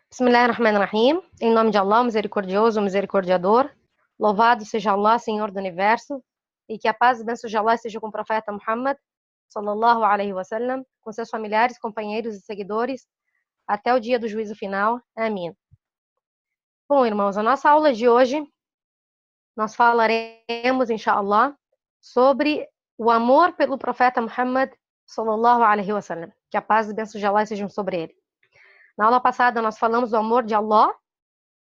Bismillahirrahmanirrahim. Em nome de Allah, misericordioso, misericordiador. Louvado seja Allah, Senhor do Universo, e que a paz e bênção de Allah esteja com o profeta Muhammad, sallallahu alaihi wasallam, com seus familiares, companheiros e seguidores, até o dia do juízo final. Amém. Bom, irmãos, a nossa aula de hoje, nós falaremos, inshallah, sobre o amor pelo profeta Muhammad, sallallahu alaihi wasallam. Que a paz e bênção de Allah estejam sobre ele. Na aula passada, nós falamos do amor de Allah,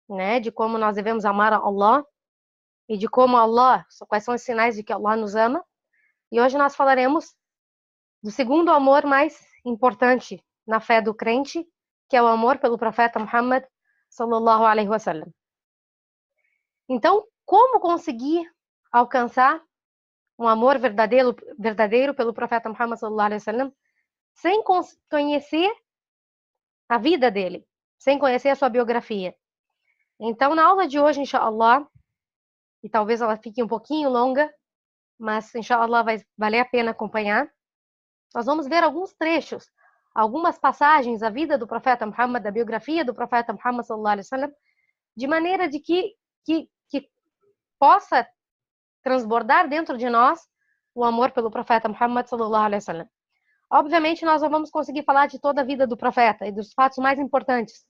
né, de como nós devemos amar a Allah e de como Allah, quais são os sinais de que Allah nos ama. E hoje nós falaremos do segundo amor mais importante na fé do crente, que é o amor pelo profeta Muhammad, sallallahu alaihi wasallam. Então, como conseguir alcançar um amor verdadeiro pelo profeta Muhammad, sallallahu alaihi wasallam, sem conhecer a vida dele, sem conhecer a sua biografia? Então, na aula de hoje, inshallah, e talvez ela fique um pouquinho longa, mas inshallah vai valer a pena acompanhar, nós vamos ver alguns trechos, algumas passagens da vida do profeta Muhammad, da biografia do profeta Muhammad, sallallahu alaihi wasallam, de maneira de que possa transbordar dentro de nós o amor pelo profeta Muhammad, sallallahu alaihi wasallam. Obviamente, nós não vamos conseguir falar de toda a vida do profeta e dos fatos mais importantes,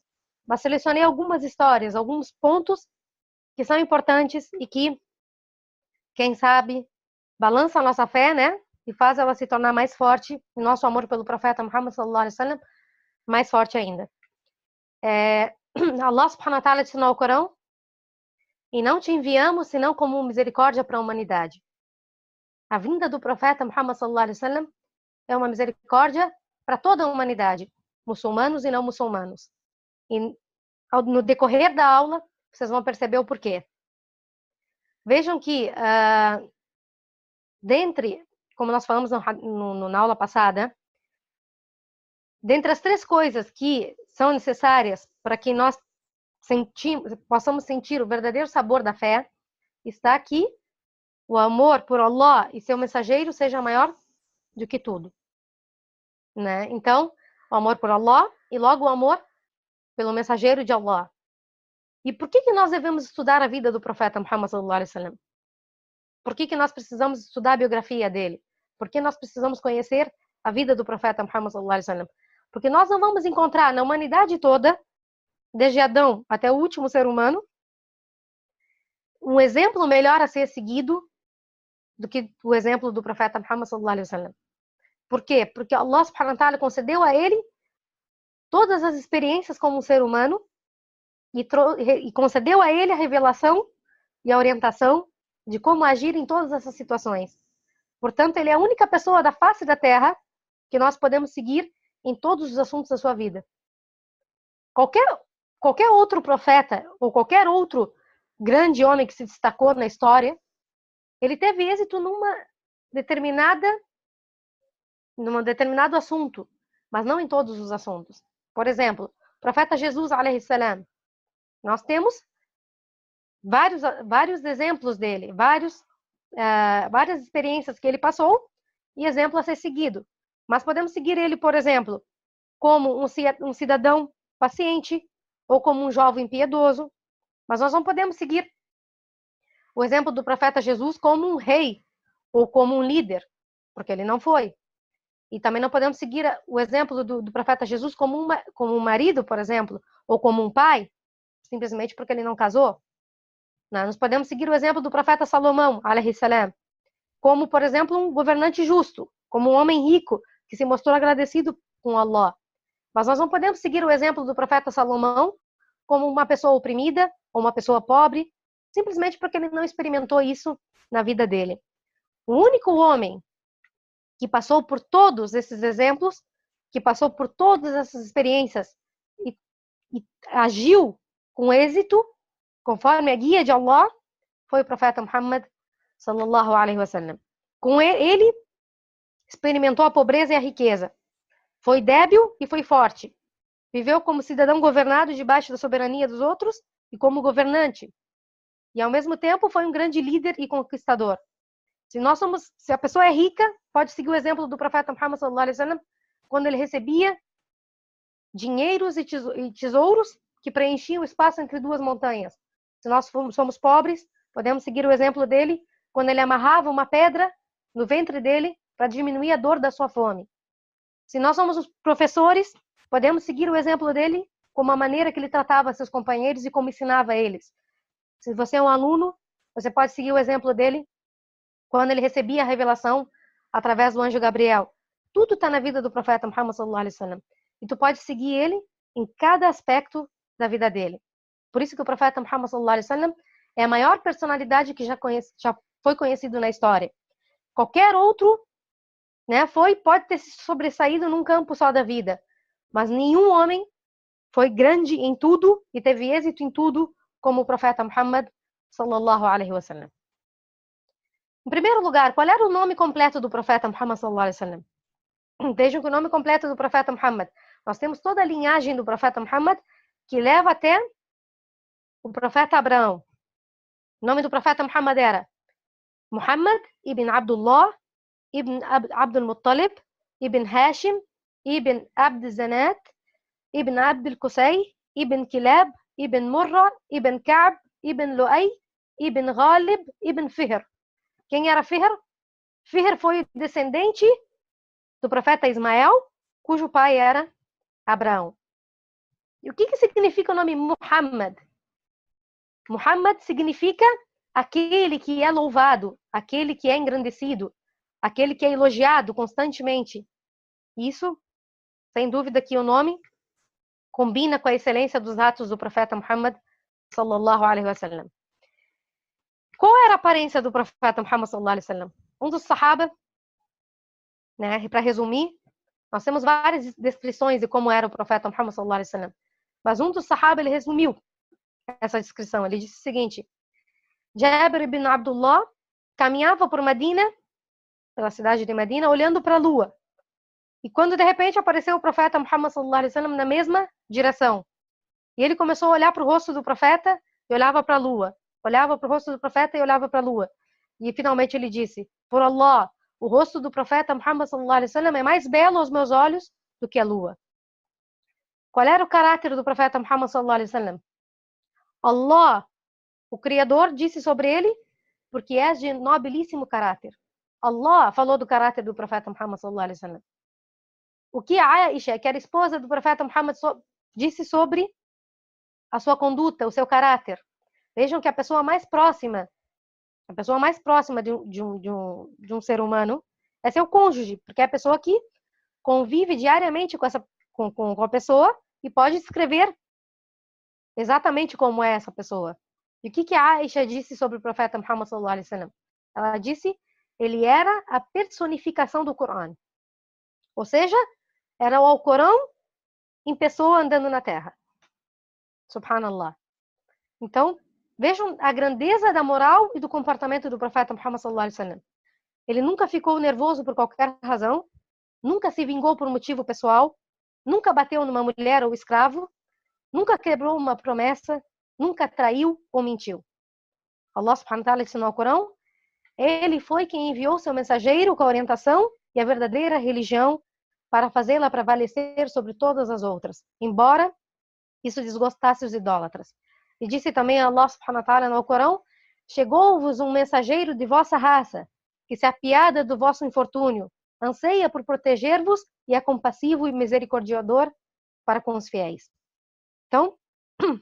mas selecionei algumas histórias, alguns pontos que são importantes e que, quem sabe, balança a nossa fé, né? E faz ela se tornar mais forte, e nosso amor pelo profeta Muhammad, sallallahu alaihi wasallam, mais forte ainda. Allah subhanahu wa ta'ala disse no Alcorão: e não te enviamos senão como misericórdia para a humanidade. A vinda do profeta Muhammad, sallallahu alaihi wasallam, é uma misericórdia para toda a humanidade, muçulmanos e não muçulmanos. E no decorrer da aula, vocês vão perceber o porquê. Vejam que, como nós falamos na aula passada, dentre as três coisas que são necessárias para que nós possamos sentir o verdadeiro sabor da fé, está aqui o amor por Allah e seu mensageiro seja maior do que tudo, né? Então, o amor por Allah e logo o amor pelo mensageiro de Allah. E por que nós devemos estudar a vida do profeta Muhammad, sallallahu alaihi wasallam? Por que nós precisamos estudar a biografia dele? Por que nós precisamos conhecer a vida do profeta Muhammad, sallallahu alaihi wasallam? Porque nós não vamos encontrar na humanidade toda, desde Adão até o último ser humano, um exemplo melhor a ser seguido do que o exemplo do profeta Muhammad, sallallahu alaihi wasallam. Por quê? Porque Allah subhanahu wa ta'ala concedeu a ele todas as experiências como um ser humano e concedeu a ele a revelação e a orientação de como agir em todas essas situações. Portanto, ele é a única pessoa da face da terra que nós podemos seguir em todos os assuntos da sua vida. Qualquer outro profeta ou qualquer outro grande homem que se destacou na história, ele teve êxito num determinado assunto, mas não em todos os assuntos. Por exemplo, o profeta Jesus, alaihi salam, nós temos vários exemplos dele, várias experiências que ele passou e exemplo a ser seguido. Mas podemos seguir ele, por exemplo, como um cidadão paciente ou como um jovem piedoso, mas nós não podemos seguir o exemplo do profeta Jesus como um rei ou como um líder, porque ele não foi. E também não podemos seguir o exemplo do profeta Jesus como um marido, por exemplo, ou como um pai, simplesmente porque ele não casou. Nós podemos seguir o exemplo do profeta Salomão, alaihi salam, como, por exemplo, um governante justo, como um homem rico que se mostrou agradecido com Allah. Mas nós não podemos seguir o exemplo do profeta Salomão como uma pessoa oprimida ou uma pessoa pobre, simplesmente porque ele não experimentou isso na vida dele. O único homem que passou por todos esses exemplos, que passou por todas essas experiências e agiu com êxito, conforme a guia de Allah, foi o profeta Muhammad, sallallahu alaihi wasallam. Com ele, experimentou a pobreza e a riqueza. Foi débil e foi forte. Viveu como cidadão governado debaixo da soberania dos outros e como governante. E, ao mesmo tempo, foi um grande líder e conquistador. Se a pessoa é rica, pode seguir o exemplo do profeta Muhammad, sallallahu alaihi wasallam, quando ele recebia dinheiros e tesouros que preenchia o espaço entre duas montanhas. Se nós somos pobres, podemos seguir o exemplo dele quando ele amarrava uma pedra no ventre dele para diminuir a dor da sua fome. Se nós somos os professores, podemos seguir o exemplo dele como a maneira que ele tratava seus companheiros e como ensinava eles. Se você é um aluno, você pode seguir o exemplo dele quando ele recebia a revelação através do anjo Gabriel. Tudo está na vida do profeta Muhammad sallallahu alaihi wasallam. E tu pode seguir ele em cada aspecto da vida dele. Por isso que o profeta Muhammad sallallahu alaihi wasallam é a maior personalidade que já foi conhecido na história. Qualquer outro, né, pode ter se sobressaído num campo só da vida, mas nenhum homem foi grande em tudo e teve êxito em tudo como o profeta Muhammad sallallahu alaihi wasallam. Em primeiro lugar, qual era o nome completo do profeta Muhammad sallallahu alaihi wasallam? Vejam que o nome completo do profeta Muhammad, nós temos toda a linhagem do profeta Muhammad que leva até o profeta Abraão. O nome do profeta Muhammad era Muhammad ibn Abdullah ibn Abdul Muttalib ibn Hashim ibn Abd Zanat ibn Abd Qusay ibn Kilab ibn Murra ibn Ka'b ibn Lu'ay ibn Ghalib ibn Fihr. Quem era Fihr? Fihr foi descendente do profeta Ismael, cujo pai era Abraão. E o que significa o nome Muhammad? Muhammad significa aquele que é louvado, aquele que é engrandecido, aquele que é elogiado constantemente. Isso, sem dúvida que o nome combina com a excelência dos atos do profeta Muhammad sallallahu alaihi wasallam. Qual era a aparência do profeta Muhammad sallallahu alaihi wasallam? Um dos sahaba, né, para resumir, nós temos várias descrições de como era o profeta Muhammad sallallahu alaihi wasallam, mas um dos sahaba, ele resumiu essa descrição. Ele disse o seguinte: Jabir ibn Abdullah caminhava por Medina, pela cidade de Medina, olhando para a lua. E quando de repente apareceu o profeta Muhammad sallallahu alaihi wasallam na mesma direção. E ele começou a olhar para o rosto do profeta e olhava para a lua. Olhava para o rosto do profeta e olhava para a lua. E finalmente ele disse: por Allah, o rosto do profeta Muhammad sallallahu alaihi wasallam é mais belo aos meus olhos do que a lua. Qual era o caráter do profeta Muhammad sallallahu alaihi wasallam? Allah, o Criador, disse sobre ele: porque és de nobilíssimo caráter. Allah falou do caráter do profeta Muhammad sallallahu alaihi wasallam. O que a Aisha, que era esposa do profeta Muhammad, disse sobre a sua conduta, o seu caráter. Vejam que a pessoa mais próxima de um ser humano é seu cônjuge, porque é a pessoa que convive diariamente com a pessoa e pode descrever exatamente como é essa pessoa. E o que a Aisha disse sobre o profeta Muhammad sallallahu alaihi wasallam? Ela disse: ele era a personificação do Corão. Ou seja, era o Alcorão em pessoa andando na terra. Subhanallah. Então, vejam a grandeza da moral e do comportamento do profeta Muhammad sallallahu alaihi wasallam. Ele nunca ficou nervoso por qualquer razão, nunca se vingou por motivo pessoal, nunca bateu numa mulher ou escravo, nunca quebrou uma promessa, nunca traiu ou mentiu. Allah subhanahu wa ta'ala ensinou ao Corão: ele foi quem enviou seu mensageiro com a orientação e a verdadeira religião para fazê-la prevalecer sobre todas as outras, embora isso desgostasse os idólatras. E disse também Allah subhanahu wa ta'ala no Corão: chegou-vos um mensageiro de vossa raça, que se apiada do vosso infortúnio, anseia por proteger-vos e é compassivo e misericordioso para com os fiéis. Então, o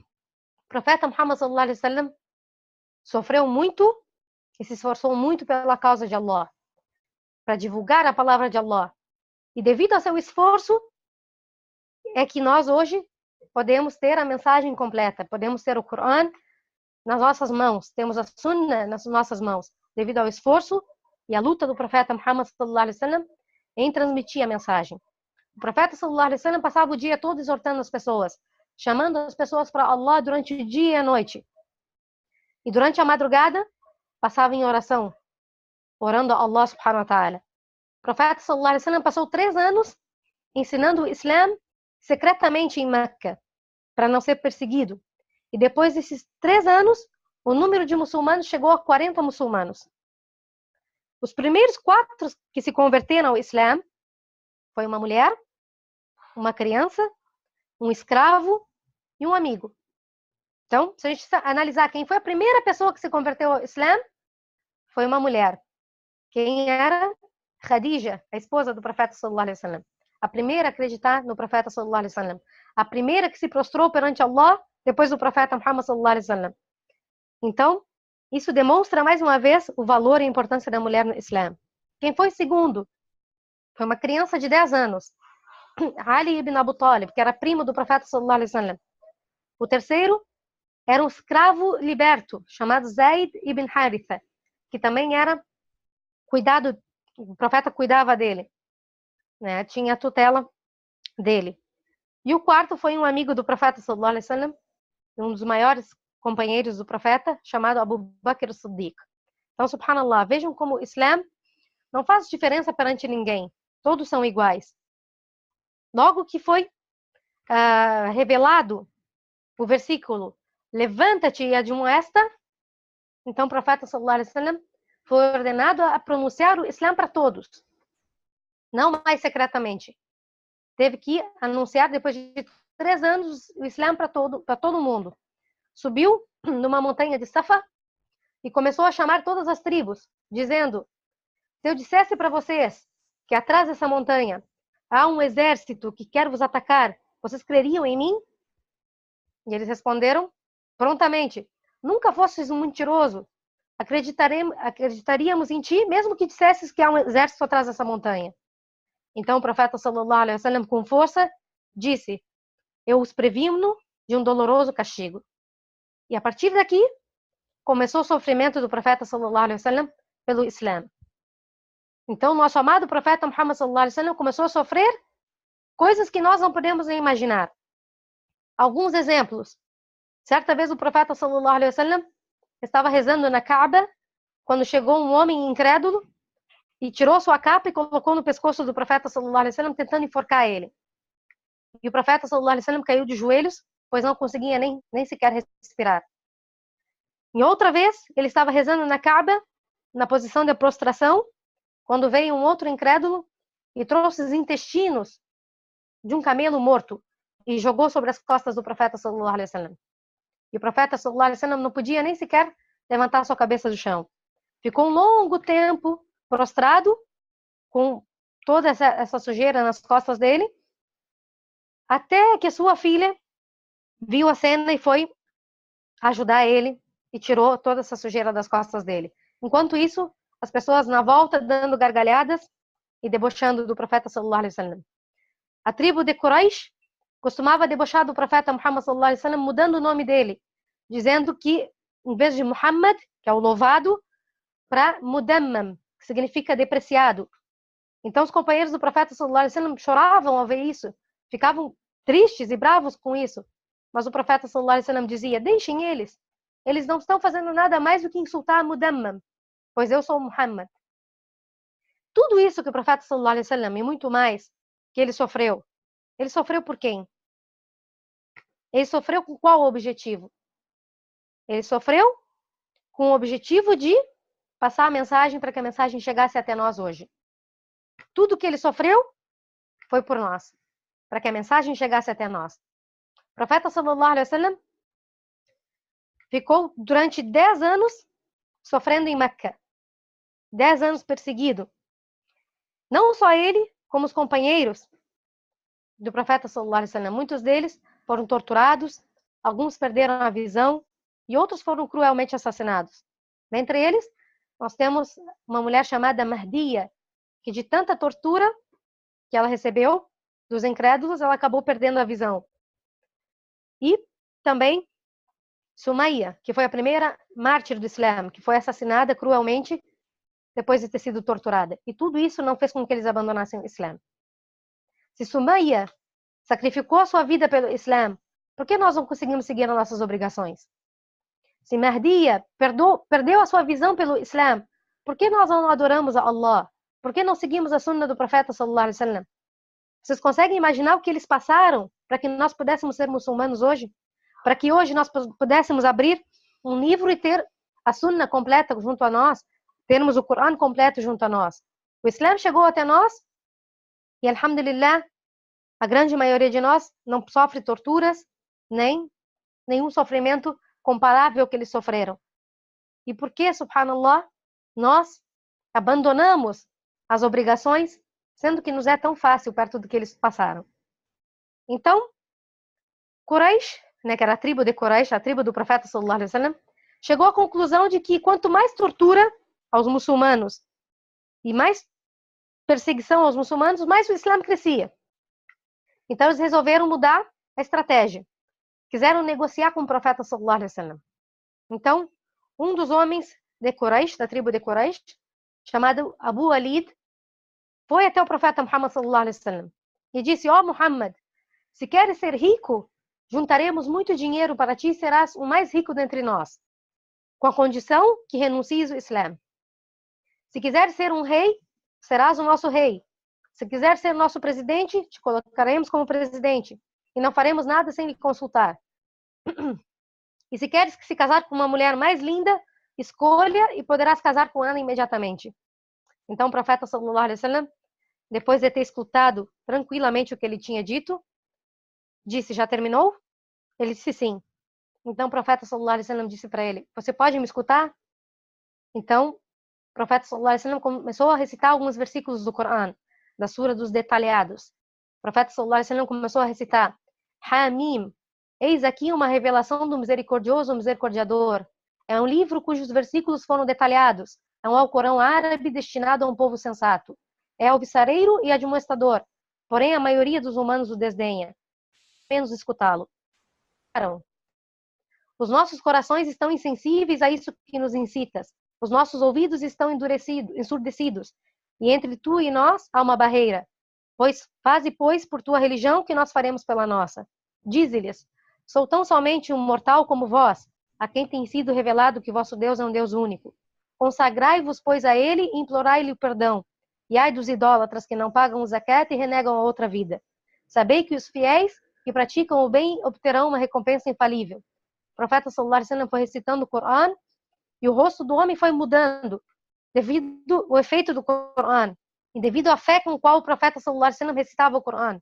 profeta Muhammad sallallahu alaihi wasallam sofreu muito e se esforçou muito pela causa de Allah, para divulgar a palavra de Allah. E devido ao seu esforço, é que nós hoje podemos ter a mensagem completa, podemos ter o Corão nas nossas mãos, temos a Sunnah nas nossas mãos, devido ao esforço e à luta do profeta Muhammad sallallahu alaihi wasallam em transmitir a mensagem. O profeta sallallahu alaihi wasallam passava o dia todo exortando as pessoas, chamando as pessoas para Allah durante o dia e a noite. E durante a madrugada, passava em oração, orando a Allah subhanahu wa ta'ala. O profeta sallallahu alaihi wasallam passou 3 anos ensinando o Islã secretamente em Meca, para não ser perseguido. E depois desses 3 anos, o número de muçulmanos chegou a 40 muçulmanos. Os primeiros 4 que se converteram ao Islã foi uma mulher, uma criança, um escravo e um amigo. Então, se a gente analisar quem foi a primeira pessoa que se converteu ao Islã, foi uma mulher. Quem era? Khadija, a esposa do profeta sallallahu alaihi wasallam. A primeira a acreditar no profeta sallallahu alaihi wasallam. A primeira que se prostrou perante Allah depois do profeta Muhammad sallallahu alaihi wasallam. Então, isso demonstra mais uma vez o valor e a importância da mulher no Islã. Quem foi segundo? Foi uma criança de 10 anos. Ali ibn Abu Talib, que era primo do profeta sallallahu alaihi wasallam. O terceiro era um escravo liberto, chamado Zaid ibn Haritha, que também era cuidado, o profeta cuidava dele, né? Tinha a tutela dele. E o quarto foi um amigo do profeta sallallahu alaihi wasallam, um dos maiores companheiros do profeta, chamado Abu Bakr as-Siddiq. Então, subhanallah, vejam como o Islã não faz diferença perante ninguém. Todos são iguais. Logo que foi revelado o versículo levanta-te e admoesta, então o profeta sallallahu alaihi wasallam foi ordenado a pronunciar o Islã para todos, não mais secretamente. Teve que anunciar depois de 3 anos o Islã para todo mundo. Subiu numa montanha de Safa e começou a chamar todas as tribos, dizendo: se eu dissesse para vocês que atrás dessa montanha há um exército que quer vos atacar, vocês creriam em mim? E eles responderam prontamente: nunca fosses um mentiroso. Acreditaríamos em ti, mesmo que dissesses que há um exército atrás dessa montanha. Então o profeta sallallahu alaihi wasallam, com força, disse: eu os previno de um doloroso castigo. E a partir daqui, começou o sofrimento do profeta sallallahu alaihi wasallam pelo Islã. Então, nosso amado profeta Muhammad sallallahu alaihi wasallam começou a sofrer coisas que nós não podemos nem imaginar. Alguns exemplos. Certa vez o profeta sallallahu alaihi wasallam estava rezando na Kaaba quando chegou um homem incrédulo e tirou sua capa e colocou no pescoço do profeta sallallahu alaihi wasallam, tentando enforcar ele. E o profeta sallallahu alaihi wasallam caiu de joelhos, pois não conseguia nem sequer respirar. Em outra vez, ele estava rezando na Kaaba, na posição de prostração, quando veio um outro incrédulo e trouxe os intestinos de um camelo morto e jogou sobre as costas do profeta sallallahu alaihi wasallam. E o profeta sallallahu alaihi wasallam não podia nem sequer levantar sua cabeça do chão. Ficou um longo tempo prostrado, com toda essa sujeira nas costas dele, até que sua filha viu a cena e foi ajudar ele e tirou toda essa sujeira das costas dele. Enquanto isso, as pessoas na volta dando gargalhadas e debochando do profeta sallallahu alaihi wasallam. A tribo de Quraysh costumava debochar do profeta Muhammad sallallahu alaihi wasallam, mudando o nome dele, dizendo que em vez de Muhammad, que é o louvado, para Mudammam, que significa depreciado. Então os companheiros do profeta sallallahu alaihi wasallam choravam ao ver isso, ficavam tristes e bravos com isso. Mas o profeta sallallahu alaihi wasallam dizia: deixem eles. Eles não estão fazendo nada mais do que insultar Mudammam, pois eu sou Muhammad. Tudo isso que o profeta sallallahu alaihi wasallam e muito mais que ele sofreu por quem? Ele sofreu com qual objetivo? Ele sofreu com o objetivo de passar a mensagem para que a mensagem chegasse até nós hoje. Tudo que ele sofreu foi por nós, para que a mensagem chegasse até nós. O profeta sallallahu alaihi wasallam ficou durante 10 anos sofrendo em Meca. 10 anos perseguido. Não só ele, como os companheiros do profeta sallallahu alaihi wasallam. Muitos deles foram torturados, alguns perderam a visão e outros foram cruelmente assassinados. Dentre eles, nós temos uma mulher chamada Mahdiya, que de tanta tortura que ela recebeu dos incrédulos, ela acabou perdendo a visão. E também Sumayya, que foi a primeira mártir do Islã, que foi assassinada cruelmente depois de ter sido torturada. E tudo isso não fez com que eles abandonassem o Islã. Se Sumayya sacrificou a sua vida pelo Islã, por que nós não conseguimos seguir as nossas obrigações? Se Mahdiya perdeu a sua visão pelo Islã, por que nós não adoramos a Allah? Por que não seguimos a sunna do profeta sallallahu alaihi wasallam? Vocês conseguem imaginar o que eles passaram para que nós pudéssemos ser muçulmanos hoje? Para que hoje nós pudéssemos abrir um livro e ter a sunna completa junto a nós, termos o Corão completo junto a nós. O Islã chegou até nós e, alhamdulillah, a grande maioria de nós não sofre torturas, nem nenhum sofrimento comparável ao que eles sofreram. E por que, subhanallah, nós abandonamos as obrigações, sendo que nos é tão fácil perto do que eles passaram? Então, Quraysh, né, que era a tribo de Quraysh, a tribo do profeta sallallahu alaihi wasallam, chegou à conclusão de que quanto mais tortura aos muçulmanos e mais perseguição aos muçulmanos, mais o Islã crescia. Então eles resolveram mudar a estratégia. Quiseram negociar com o profeta sallallahu alaihi wasallam. Então, um dos homens de Quraysh, da tribo de Quraysh, chamado Abu Walid, foi até o profeta Muhammad sallallahu alaihi wasallam e disse: ó Muhammad, se queres ser rico, juntaremos muito dinheiro para ti e serás o mais rico dentre nós, com a condição que renuncies o Islã. Se quiseres ser um rei, serás o nosso rei. Se quiser ser nosso presidente, te colocaremos como presidente e não faremos nada sem lhe consultar. E se queres se casar com uma mulher mais linda, escolha e poderás casar com ela imediatamente. Então o profeta sallallahu alaihi wasallam, depois de ter escutado tranquilamente o que ele tinha dito, disse: já terminou? Ele disse sim. Então o profeta sallallahu alaihi wasallam disse para ele: você pode me escutar? Então o profeta sallallahu alaihi wasallam começou a recitar alguns versículos do Corão, da sura dos detalhados. O profeta sallallahu alaihi wasallam começou a recitar: Hamim, eis aqui uma revelação do misericordioso, misericordiador. É um livro cujos versículos foram detalhados. É um Alcorão árabe destinado a um povo sensato. É alvissareiro e admoestador. Porém, a maioria dos humanos o desdenha. Menos escutá-lo. Os nossos corações estão insensíveis a isso que nos incitas. Os nossos ouvidos estão ensurdecidos. E entre tu e nós há uma barreira. Faze, pois, por tua religião que nós faremos pela nossa. Dize-lhes: sou tão somente um mortal como vós, a quem tem sido revelado que vosso Deus é um Deus único. Consagrai-vos, pois, a ele e implorai-lhe o perdão. E ai dos idólatras que não pagam o zakat e renegam a outra vida. Sabei que os fiéis que praticam o bem obterão uma recompensa infalível. O profeta sallallahu alaihi wasallam foi recitando o Corão e o rosto do homem foi mudando devido ao efeito do Corão e devido à fé com a qual o profeta sallallahu alaihi wasallam recitava o Corão.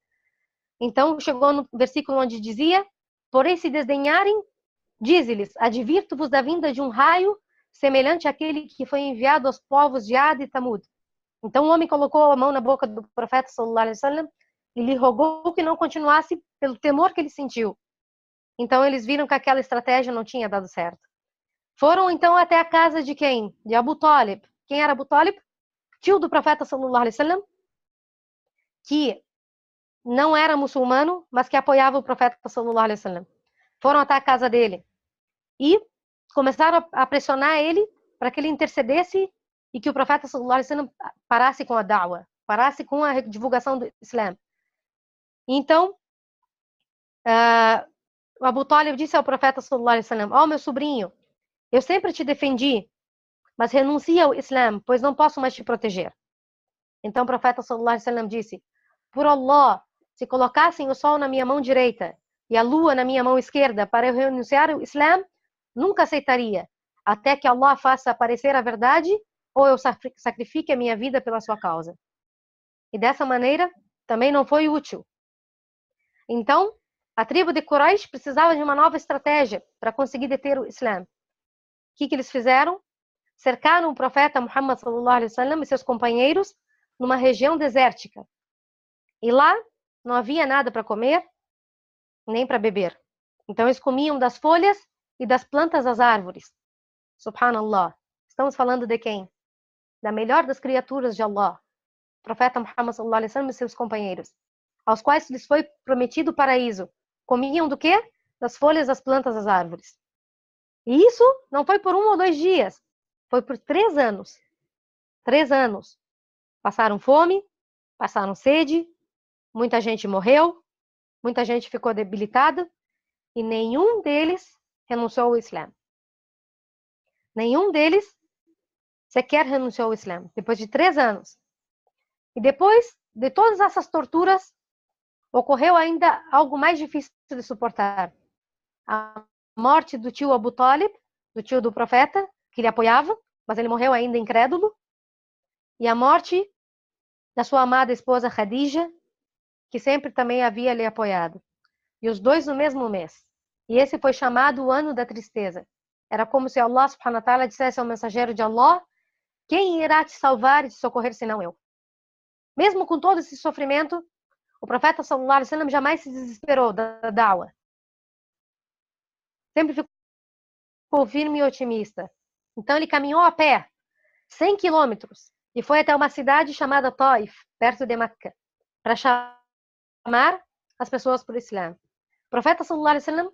Então chegou no versículo onde dizia: porém se desdenharem, dize-lhes: advirto-vos da vinda de um raio semelhante àquele que foi enviado aos povos de Ad e Tamud. Então o homem colocou a mão na boca do profeta sallallahu alaihi wasallam e lhe rogou que não continuasse pelo temor que ele sentiu. Então eles viram que aquela estratégia não tinha dado certo. Foram então até a casa de quem? De Abu Talib. Quem era Abu Talib? Tio do profeta sallallahu alaihi wasallam, que não era muçulmano, mas que apoiava o profeta sallallahu alaihi wasallam. Foram até a casa dele e começaram a pressionar ele para que ele intercedesse e que o profeta sallallahu alaihi wasallam parasse com a da'wa, parasse com a divulgação do Islã. Então, Abu Talib disse ao profeta sallallahu alaihi wasallam: ó meu sobrinho, eu sempre te defendi, mas renuncia ao Islã, pois não posso mais te proteger. Então o profeta sallallahu alaihi wasallam disse: por Allah, se colocassem o sol na minha mão direita e a lua na minha mão esquerda para eu renunciar ao Islã, nunca aceitaria, até que Allah faça aparecer a verdade ou eu sacrifique a minha vida pela sua causa. E dessa maneira, também não foi útil. Então, a tribo de Quraysh precisava de uma nova estratégia para conseguir deter o Islã. O que eles fizeram? Cercaram o profeta Muhammad sallallahu alaihi wasallam e seus companheiros numa região desértica. E lá não havia nada para comer, nem para beber. Então eles comiam das folhas e das plantas das árvores. Subhanallah. Estamos falando de quem? Da melhor das criaturas de Allah. O profeta Muhammad sallallahu alaihi wasallam e seus companheiros, aos quais lhes foi prometido o paraíso. Comiam do quê? Das folhas das plantas das árvores. E isso não foi por 1 ou 2 dias. Foi por 3 anos. 3 anos. Passaram fome, passaram sede, muita gente morreu, muita gente ficou debilitada e nenhum deles renunciou ao Islã. Nenhum deles sequer renunciou ao Islã, depois de 3 anos. E depois de todas essas torturas, ocorreu ainda algo mais difícil de suportar. A morte do tio Abu Talib, do tio do profeta, que ele apoiava, mas ele morreu ainda incrédulo. E a morte da sua amada esposa Khadija, que sempre também havia lhe apoiado. E os dois no mesmo mês. E esse foi chamado o ano da tristeza. Era como se Allah subhanahu wa ta'ala dissesse ao mensageiro de Allah: quem irá te salvar e te socorrer senão eu? Mesmo com todo esse sofrimento, o profeta sallallahu alaihi wasallam jamais se desesperou da da'wa. Sempre ficou firme e otimista. Então ele caminhou a pé 100 quilômetros e foi até uma cidade chamada Taif, perto de Meca, para chamar as pessoas para o Islã. O profeta sallallahu alaihi wasallam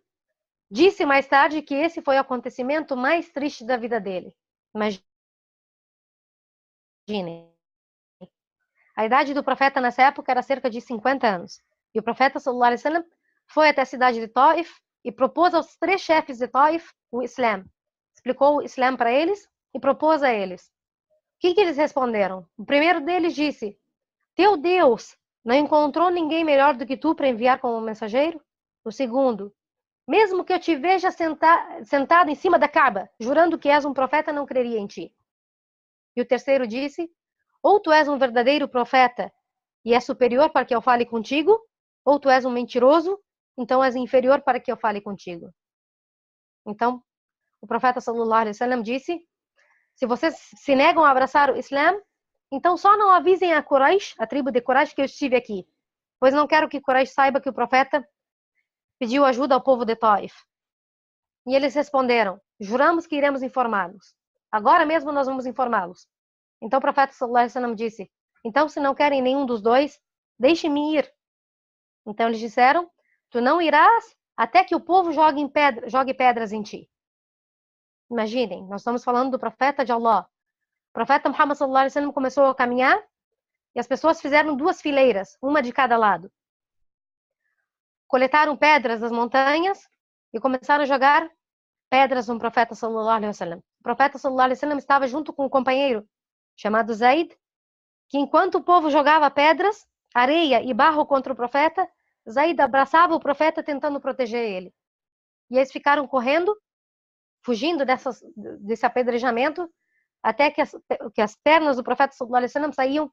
disse mais tarde que esse foi o acontecimento mais triste da vida dele. Imaginem. A idade do profeta nessa época era cerca de 50 anos. E o profeta sallallahu alaihi wasallam foi até a cidade de Taif e propôs aos 3 chefes de Taif o Islã. Explicou o Islã para eles e propôs a eles. O que eles responderam? O primeiro deles disse: teu Deus não encontrou ninguém melhor do que tu para enviar como mensageiro? O segundo: mesmo que eu te veja sentado em cima da Kaaba, jurando que és um profeta, não creria em ti. E o terceiro disse: ou tu és um verdadeiro profeta e é superior para que eu fale contigo, ou tu és um mentiroso, então és inferior para que eu fale contigo. Então, o profeta sallallahu alaihi wasallam disse: se vocês se negam a abraçar o Islã, então só não avisem a Quraysh, a tribo de Quraysh, que eu estive aqui, pois não quero que Quraysh saiba que o profeta pediu ajuda ao povo de Taif. E eles responderam: juramos que iremos informá-los. Agora mesmo nós vamos informá-los. Então o profeta sallallahu alaihi wasallam disse: então se não querem nenhum dos dois, deixe-me ir. Então eles disseram: tu não irás até que o povo jogue pedras em ti. Imaginem, nós estamos falando do profeta de Allah. O profeta Muhammad sallallahu alaihi wasallam começou a caminhar e as pessoas fizeram 2 fileiras, uma de cada lado. Coletaram pedras das montanhas e começaram a jogar pedras no profeta sallallahu alaihi wasallam. O profeta sallallahu alaihi wasallam estava junto com um companheiro chamado Zaid, que enquanto o povo jogava pedras, areia e barro contra o profeta, Zaid abraçava o profeta tentando proteger ele. E eles ficaram correndo, fugindo desse apedrejamento, até que as pernas do profeta sallallahu alaihi wasallam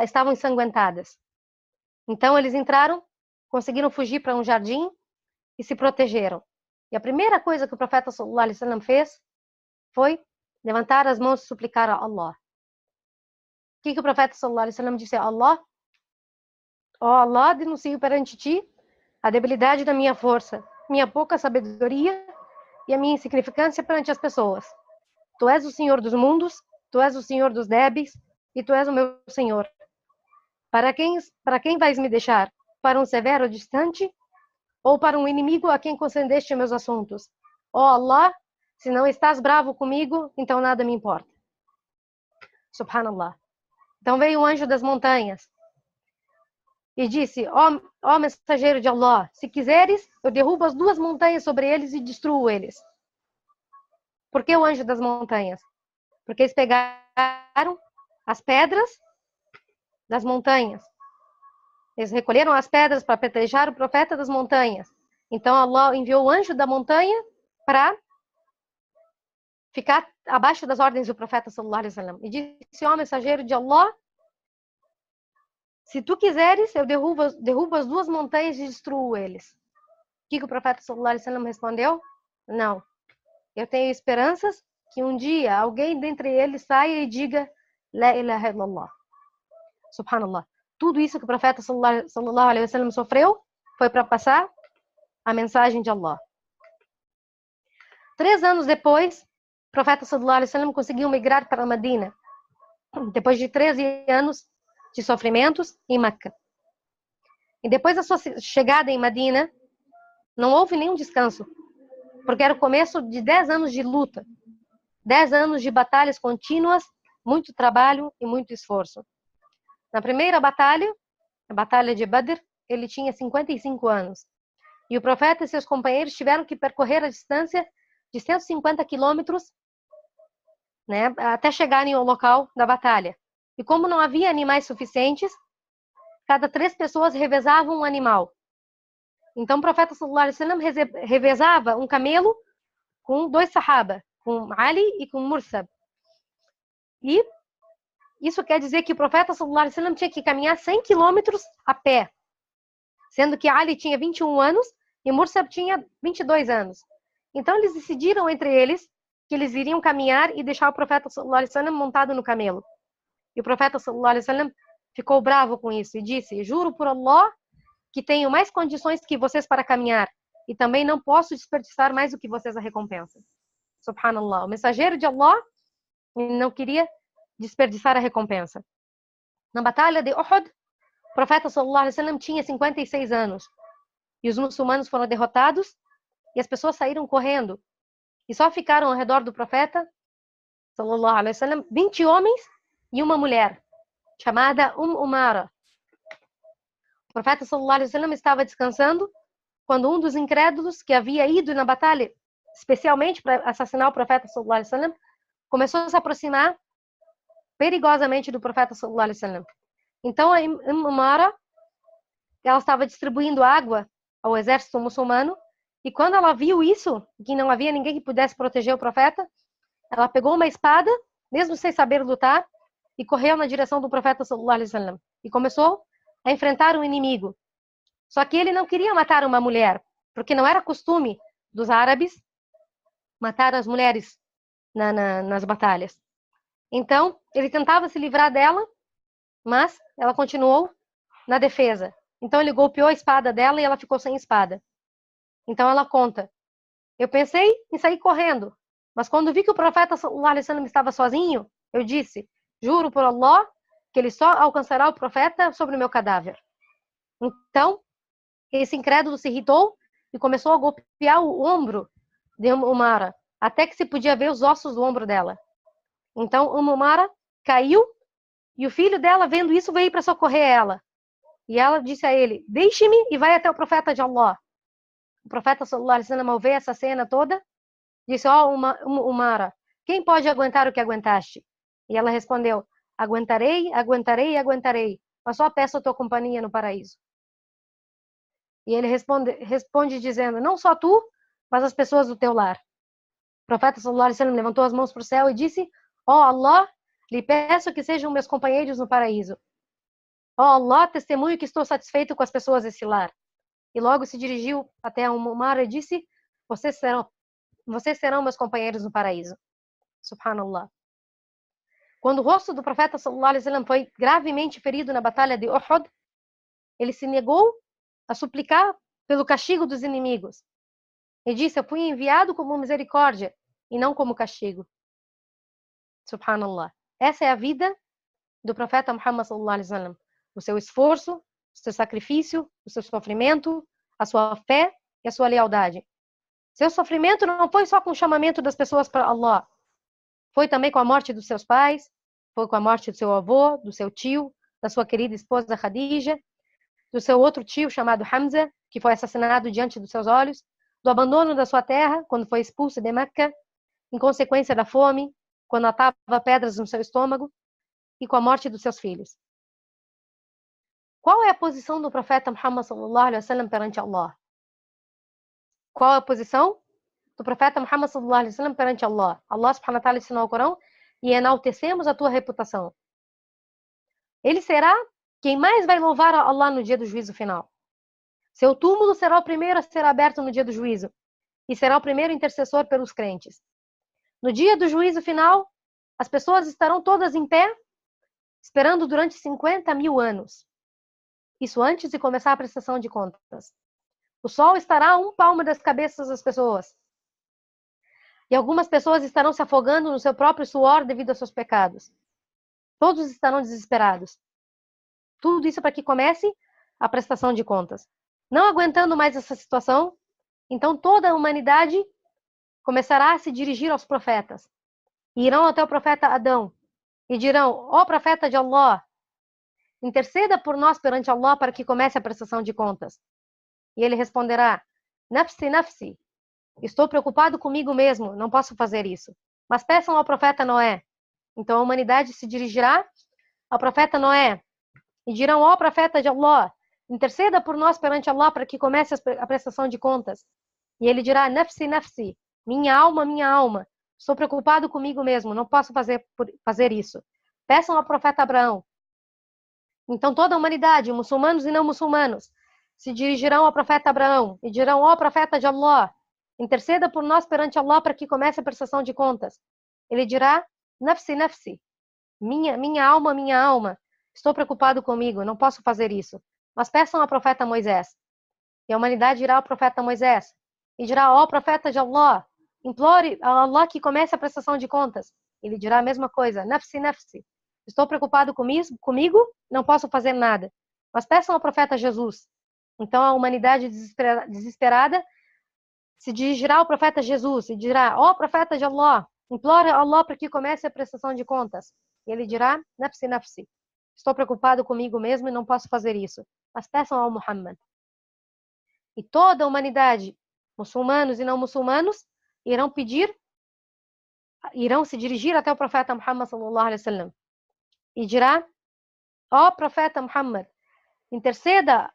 estavam ensanguentadas. Então eles entraram, conseguiram fugir para um jardim e se protegeram. E a primeira coisa que o profeta sallallahu alaihi wasallam fez foi levantar as mãos e suplicar a Allah. O que o profeta sallallahu alaihi wasallam disse a Allah? Ó Allah, denuncio perante ti a debilidade da minha força, minha pouca sabedoria e a minha insignificância perante as pessoas. Tu és o Senhor dos mundos, tu és o Senhor dos débeis e tu és o meu Senhor. Para quem vais me deixar? Para um severo distante ou para um inimigo a quem concedeste meus assuntos? Ó Allah, se não estás bravo comigo, então nada me importa. Subhanallah. Então veio o anjo das montanhas e disse: ó mensageiro de Allah, se quiseres, eu derrubo as 2 montanhas sobre eles e destruo eles. Por que o anjo das montanhas? Porque eles pegaram as pedras das montanhas. Eles recolheram as pedras para apedrejar o profeta das montanhas. Então Allah enviou o anjo da montanha para ficar abaixo das ordens do profeta sallallahu alaihi wasallam. E disse: ó mensageiro de Allah, se tu quiseres, eu derrubo as 2 montanhas e destruo eles. O que o profeta sallallahu alaihi wasallam respondeu? Não. Eu tenho esperanças que um dia alguém dentre eles saia e diga La ilaha illallah. Subhanallah. Tudo isso que o profeta sallallahu alaihi wasallam sofreu foi para passar a mensagem de Allah. 3 anos depois, o profeta sallallahu alaihi wasallam conseguiu migrar para Medina, depois de 13 anos de sofrimentos em Meca. E depois da sua chegada em Medina, não houve nenhum descanso, porque era o começo de 10 anos de luta, 10 anos de batalhas contínuas, muito trabalho e muito esforço. Na primeira batalha, a batalha de Badr, ele tinha 55 anos. E o profeta e seus companheiros tiveram que percorrer a distância de 150 quilômetros, né, até chegarem ao local da batalha. E como não havia animais suficientes, cada 3 pessoas revezavam um animal. Então o profeta sallallahu alaihi wasallam revezava um camelo com 2 sahaba, com Ali e com Mursab. E isso quer dizer que o profeta sallallahu alaihi wasallam tinha que caminhar 100 quilômetros a pé, sendo que Ali tinha 21 anos e Mursab tinha 22 anos. Então eles decidiram entre eles que eles iriam caminhar e deixar o profeta sallallahu alaihi wasallam montado no camelo. E o profeta sallallahu alaihi wasallam ficou bravo com isso e disse: juro por Allah que tenho mais condições que vocês para caminhar e também não posso desperdiçar mais do que vocês a recompensa. Subhanallah. O mensageiro de Allah não queria desperdiçar a recompensa. Na batalha de Uhud, o profeta sallallahu alaihi wasallam tinha 56 anos e os muçulmanos foram derrotados e as pessoas saíram correndo e só ficaram ao redor do profeta sallallahu alaihi wasallam 20 homens e uma mulher chamada Umara. O profeta sallallahu alaihi wasallam estava descansando quando um dos incrédulos que havia ido na batalha especialmente para assassinar o profeta sallallahu alaihi wasallam começou a se aproximar perigosamente do profeta sallallahu alaihi wasallam. Então a Umara, ela estava distribuindo água ao exército muçulmano e quando ela viu isso, que não havia ninguém que pudesse proteger o profeta, ela pegou uma espada, mesmo sem saber lutar, e correu na direção do profeta sallallahu alaihi wasallam e começou a enfrentar o inimigo. Só que ele não queria matar uma mulher, porque não era costume dos árabes matar as mulheres nas batalhas. Então, ele tentava se livrar dela, mas ela continuou na defesa. Então, ele golpeou a espada dela e ela ficou sem espada. Então, ela conta: eu pensei em sair correndo, mas quando vi que o profeta sallallahu alaihi wasallam estava sozinho, eu disse: juro por Allah que ele só alcançará o profeta sobre o meu cadáver. Então, esse incrédulo se irritou e começou a golpear o ombro de Umara, até que se podia ver os ossos do ombro dela. Então, Umara caiu e o filho dela, vendo isso, veio para socorrer ela. E ela disse a ele: deixe-me e vai até o profeta de Allah. O profeta sallallahu alaihi wasallam, ao ver essa cena toda, disse: Umara, quem pode aguentar o que aguentaste? E ela respondeu: aguentarei, aguentarei, aguentarei, mas só peço a tua companhia no paraíso. E ele responde dizendo: não só tu, mas as pessoas do teu lar. O profeta sallallahu alaihi wasallam levantou as mãos para o céu e disse: Allah, lhe peço que sejam meus companheiros no paraíso. Allah, testemunho que estou satisfeito com as pessoas desse lar. E logo se dirigiu até Umara e disse: vocês serão meus companheiros no paraíso. Subhanallah. Quando o rosto do profeta sallallahu alaihi wasallam foi gravemente ferido na batalha de Uhud, ele se negou a suplicar pelo castigo dos inimigos. E disse: eu fui enviado como misericórdia e não como castigo. Subhanallah. Essa é a vida do profeta Muhammad sallallahu alaihi wasallam. O seu esforço, o seu sacrifício, o seu sofrimento, a sua fé e a sua lealdade. Seu sofrimento não foi só com o chamamento das pessoas para Allah. Foi também com a morte dos seus pais, foi com a morte do seu avô, do seu tio, da sua querida esposa Khadija, do seu outro tio chamado Hamza, que foi assassinado diante dos seus olhos, do abandono da sua terra, quando foi expulso de Meca, em consequência da fome, quando atava pedras no seu estômago, e com a morte dos seus filhos. Qual é a posição do profeta Muhammad sallallahu alaihi wasallam perante Allah? Qual é a posição do profeta Muhammad sallallahu alaihi wasallam perante Allah? Allah subhanahu wa ta'ala ensinou ao Corão: e enaltecemos a tua reputação. Ele será quem mais vai louvar a Allah no dia do juízo final. Seu túmulo será o primeiro a ser aberto no dia do juízo e será o primeiro intercessor pelos crentes. No dia do juízo final, as pessoas estarão todas em pé, esperando durante 50.000 anos. Isso antes de começar a prestação de contas. O sol estará a 1 palmo das cabeças das pessoas. E algumas pessoas estarão se afogando no seu próprio suor devido aos seus pecados. Todos estarão desesperados. Tudo isso para que comece a prestação de contas. Não aguentando mais essa situação, então toda a humanidade começará a se dirigir aos profetas. E irão até o profeta Adão e dirão: ó profeta de Allah, interceda por nós perante Allah para que comece a prestação de contas. E ele responderá: nafsi, nafsi. Estou preocupado comigo mesmo, não posso fazer isso. Mas peçam ao profeta Noé. Então a humanidade se dirigirá ao profeta Noé e dirão: ó profeta de Allah, interceda por nós perante Allah para que comece a prestação de contas. E ele dirá: nafsi, nafsi. Minha alma, estou preocupado comigo mesmo, não posso fazer isso. Peçam ao profeta Abraão. Então toda a humanidade, muçulmanos e não muçulmanos, se dirigirão ao profeta Abraão e dirão: ó profeta de Allah, interceda por nós perante Allah para que comece a prestação de contas. Ele dirá: nafsi, nafsi, minha alma, estou preocupado comigo, não posso fazer isso. Mas peçam ao profeta Moisés. E a humanidade irá ao profeta Moisés e dirá: ó profeta de Allah, implore a Allah que comece a prestação de contas. Ele dirá a mesma coisa: nafsi, nafsi, estou preocupado comigo, não posso fazer nada. Mas peçam ao profeta Jesus. Então a humanidade desesperada se dirigirá ao profeta Jesus e dirá: ó profeta de Allah, implore a Allah para que comece a prestação de contas. E ele dirá: nafsi, nafsi, estou preocupado comigo mesmo e não posso fazer isso. Mas peçam ao Muhammad. E toda a humanidade, muçulmanos e não muçulmanos, irão se dirigir até o profeta Muhammad sallallahu alaihi wasallam e dirá: ó profeta Muhammad, interceda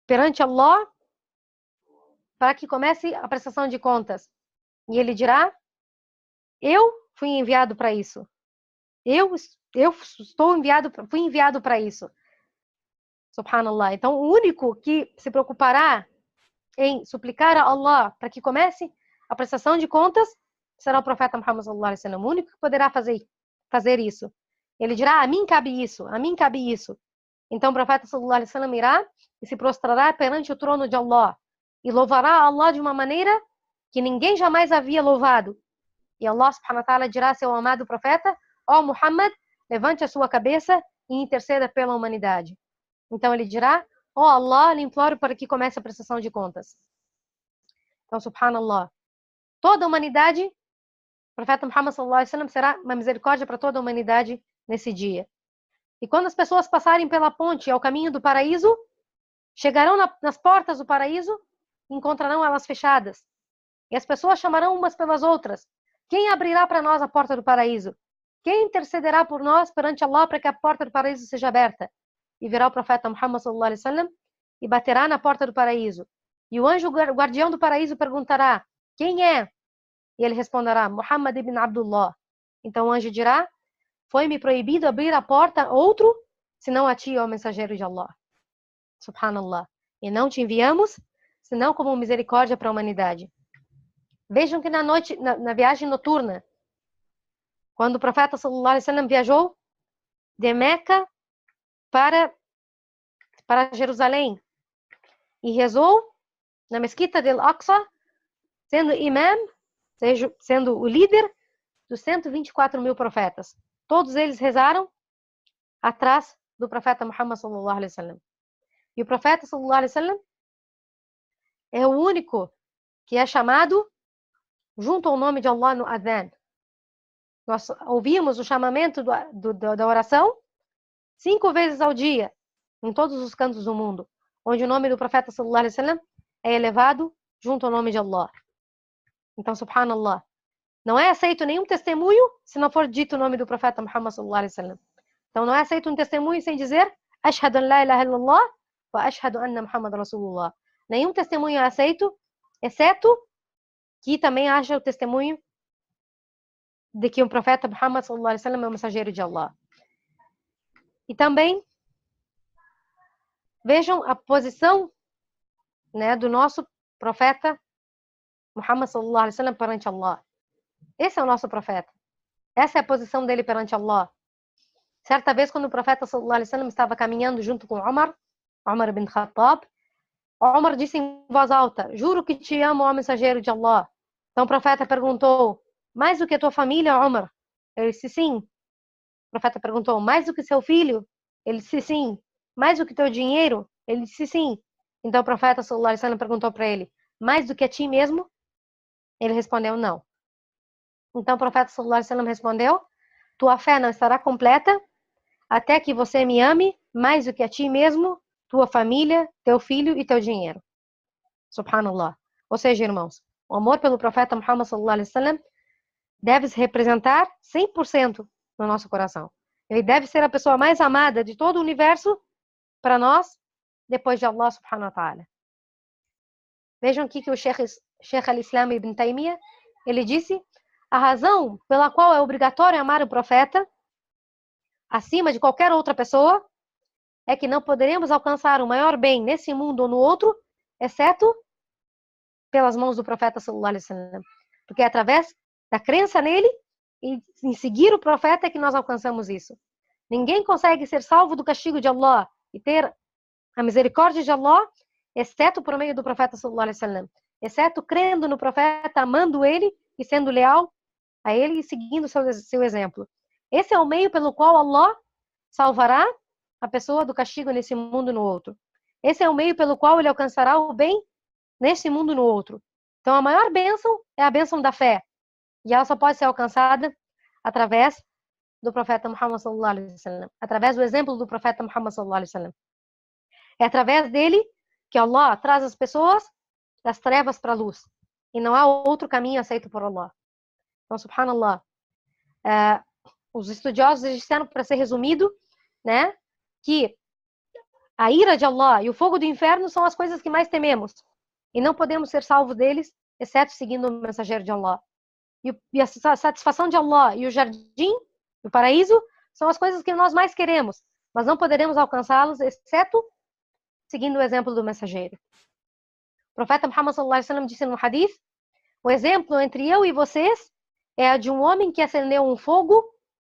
perante Allah para que comece a prestação de contas. E ele dirá: eu fui enviado para isso. Fui enviado para isso. Subhanallah. Então, o único que se preocupará em suplicar a Allah para que comece a prestação de contas será o profeta Muhammad sallallahu alaihi wasallam. O único que poderá fazer isso. Ele dirá: a mim cabe isso, a mim cabe isso. Então o profeta sallallahu alaihi wasallam irá e se prostrará perante o trono de Allah e louvará a Allah de uma maneira que ninguém jamais havia louvado. E Allah subhanahu wa ta'ala dirá a seu amado profeta: ó Muhammad, levante a sua cabeça e interceda pela humanidade. Então ele dirá: ó Allah, lhe imploro para que comece a prestação de contas. Então, subhanallah, toda a humanidade, o profeta Muhammad sallallahu alaihi wasallam será uma misericórdia para toda a humanidade nesse dia. E quando as pessoas passarem pela ponte ao caminho do paraíso, chegarão nas portas do paraíso e encontrarão elas fechadas. E as pessoas chamarão umas pelas outras: quem abrirá para nós a porta do paraíso? Quem intercederá por nós perante Allah para que a porta do paraíso seja aberta? E virá o profeta Muhammad sallallahu alaihi wasallam e baterá na porta do paraíso. E o anjo guardião do paraíso perguntará: quem é? E ele responderá: Muhammad ibn Abdullah. Então o anjo dirá: foi-me proibido abrir a porta a outro, senão a ti, ó mensageiro de Allah. Subhanallah. E não te enviamos, senão como misericórdia para a humanidade. Vejam que na noite, na viagem noturna, quando o profeta sallallahu alaihi wasallam viajou de Meca para Jerusalém e rezou na mesquita del Aqsa, sendo imam, sendo o líder dos 124.000 profetas. Todos eles rezaram atrás do profeta Muhammad sallallahu alaihi wasallam. E o profeta sallallahu alaihi wasallam é o único que é chamado junto ao nome de Allah no adhan. Nós ouvimos o chamamento da oração 5 vezes ao dia, em todos os cantos do mundo, onde o nome do profeta sallallahu alaihi wasallam é elevado junto ao nome de Allah. Então, subhanallah, não é aceito nenhum testemunho se não for dito o nome do profeta Muhammad sallallahu alaihi wasallam. Então, não é aceito um testemunho sem dizer ashhadu an la ilaha illallah wa ashhadu anna Muhammad rasulullah. Nenhum testemunho é aceito, exceto que também haja o testemunho de que o profeta Muhammad sallallahu alaihi wasallam é o mensageiro de Allah. E também vejam a posição, né, do nosso profeta Muhammad sallallahu alaihi wasallam perante Allah. Esse é o nosso profeta. Essa é a posição dele perante Allah. Certa vez, quando o profeta sallallahu alaihi wasallam estava caminhando junto com Umar ibn Khattab, Umar disse em voz alta: juro que te amo, ó mensageiro de Allah. Então o profeta perguntou: mais do que a tua família, Umar? Ele disse sim. O profeta perguntou: mais do que seu filho? Ele disse sim. Mais do que teu dinheiro? Ele disse sim. Então o profeta sallallahu alaihi wasallam perguntou para ele: mais do que a ti mesmo? Ele respondeu: não. Então o profeta sallallahu alaihi wasallam respondeu: tua fé não estará completa até que você me ame mais do que a ti mesmo, tua família, teu filho e teu dinheiro. Subhanallah. Ou seja, irmãos, o amor pelo profeta Muhammad sallallahu alaihi wasallam deve se representar 100% no nosso coração. Ele deve ser a pessoa mais amada de todo o universo para nós, depois de Allah subhanahu wa ta'ala. Vejam aqui que o Sheikh al-Islam ibn Taymiyyah, ele disse: a razão pela qual é obrigatório amar o profeta acima de qualquer outra pessoa é que não poderemos alcançar o maior bem nesse mundo ou no outro, exceto pelas mãos do profeta sallallahu alaihi wasallam. Porque é através da crença nele e em seguir o profeta é que nós alcançamos isso. Ninguém consegue ser salvo do castigo de Allah e ter a misericórdia de Allah, exceto por meio do profeta sallallahu alaihi wasallam, exceto crendo no profeta, amando ele e sendo leal a ele e seguindo seu exemplo. Esse é o meio pelo qual Allah salvará a pessoa do castigo nesse mundo e no outro. Esse é o meio pelo qual ele alcançará o bem nesse mundo e no outro. Então, a maior bênção é a bênção da fé. E ela só pode ser alcançada através do profeta Muhammad sallallahu alaihi wasallam, através do exemplo do profeta Muhammad sallallahu alaihi wasallam. É através dele que Allah traz as pessoas das trevas para a luz. E não há outro caminho aceito por Allah. Então, subhanallah, os estudiosos disseram, para ser resumido, né, que a ira de Allah e o fogo do inferno são as coisas que mais tememos. E não podemos ser salvos deles, exceto seguindo o mensageiro de Allah. E a satisfação de Allah e o jardim, o paraíso, são as coisas que nós mais queremos. Mas não poderemos alcançá-los, exceto seguindo o exemplo do mensageiro. O profeta Muhammad sallallahu alaihi wasallam disse no hadith: o exemplo entre eu e vocês é a de um homem que acendeu um fogo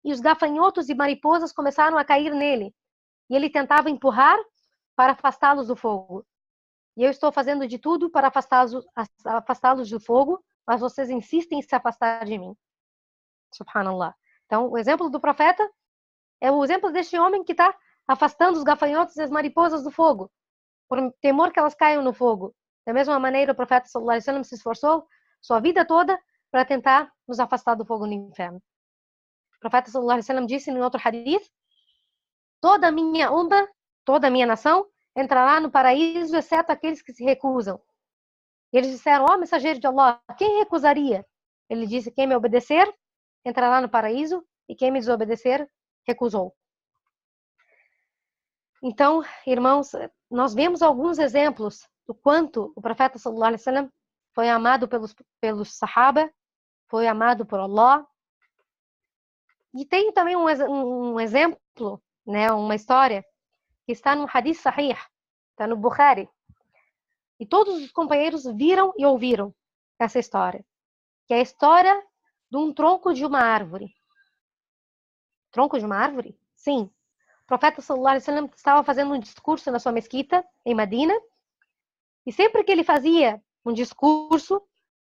e os gafanhotos e mariposas começaram a cair nele. E ele tentava empurrar para afastá-los do fogo. E eu estou fazendo de tudo para afastá-los do fogo, mas vocês insistem em se afastar de mim. Subhanallah. Então, o exemplo do profeta é o exemplo deste homem que está afastando os gafanhotos e as mariposas do fogo, por temor que elas caiam no fogo. Da mesma maneira, o profeta sallallahu alaihi wasallam se esforçou sua vida toda para tentar nos afastar do fogo no inferno. O profeta sallallahu alaihi wasallam disse em outro hadith: toda a minha umma, toda a minha nação entrará no paraíso, exceto aqueles que se recusam. E eles disseram: ó, mensageiro de Allah, quem recusaria? Ele disse: quem me obedecer entrará no paraíso, e quem me desobedecer recusou. Então, irmãos, nós vemos alguns exemplos do quanto o profeta sallallahu alaihi wasallam foi amado pelos sahaba, foi amado por Allah. E tem também um exemplo, né, uma história que está no Hadith Sahih, está no Bukhari. E todos os companheiros viram e ouviram essa história, que é a história de um tronco de uma árvore. Tronco de uma árvore? Sim. O profeta sallallahu alaihi wasallam estava fazendo um discurso na sua mesquita em Medina, e sempre que ele fazia um discurso,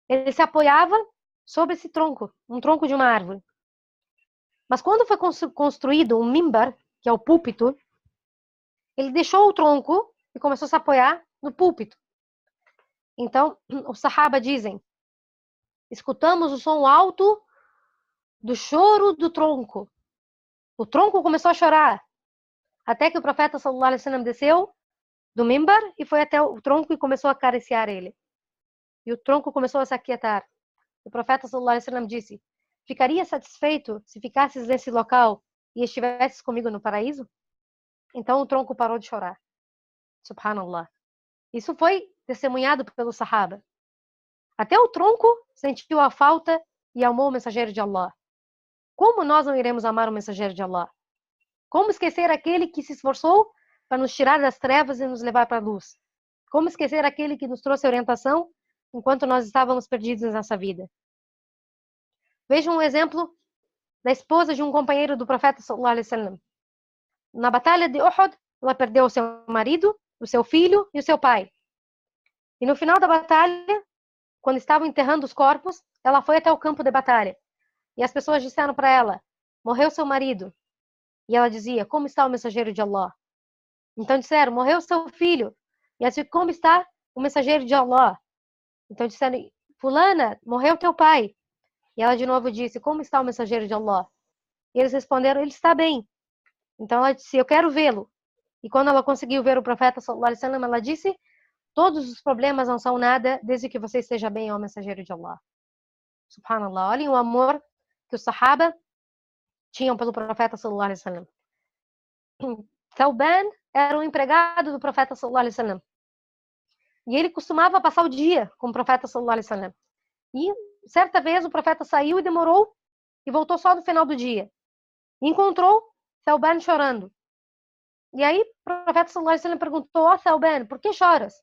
ele se apoiava sobre esse tronco, um tronco de uma árvore. Mas quando foi construído um mimbar, que é o púlpito, ele deixou o tronco e começou a se apoiar no púlpito. Então, os sahaba dizem: escutamos o som alto do choro do tronco. O tronco começou a chorar, até que o profeta sallallahu alaihi wasallam desceu do mimbar e foi até o tronco e começou a acariciar ele. E o tronco começou a se aquietar. O profeta sallallahu alaihi wasallam disse: ficaria satisfeito se ficasses nesse local e estivesses comigo no paraíso? Então o tronco parou de chorar. Subhanallah. Isso foi testemunhado pelo sahaba. Até o tronco sentiu a falta e amou o mensageiro de Allah. Como nós não iremos amar o mensageiro de Allah? Como esquecer aquele que se esforçou para nos tirar das trevas e nos levar para a luz? Como esquecer aquele que nos trouxe orientação enquanto nós estávamos perdidos nessa vida? Vejam um exemplo da esposa de um companheiro do profeta sallallahu alaihi wasallam. Na batalha de Uhud, ela perdeu o seu marido, o seu filho e o seu pai. E no final da batalha, quando estavam enterrando os corpos, ela foi até o campo de batalha. E as pessoas disseram para ela: morreu seu marido. E ela dizia: como está o mensageiro de Allah? Então disseram: morreu seu filho. E ela disse: como está o mensageiro de Allah? Então disseram: fulana, morreu teu pai. E ela de novo disse: como está o mensageiro de Allah? E eles responderam: ele está bem. Então ela disse: eu quero vê-lo. E quando ela conseguiu ver o profeta sallallahu alaihi wasallam, ela disse: todos os problemas não são nada desde que você esteja bem, ó mensageiro de Allah. Subhanallah. Olhem o amor que os sahaba tinham pelo profeta sallallahu alaihi wasallam. Thawban era um empregado do profeta sallallahu alaihi wasallam. E ele costumava passar o dia com o profeta sallallahu alaihi wasallam. E certa vez o profeta saiu e demorou e voltou só no final do dia. E encontrou Thawban chorando. E aí o profeta sallallahu alaihi wasallam perguntou: ó Thawban, por que choras?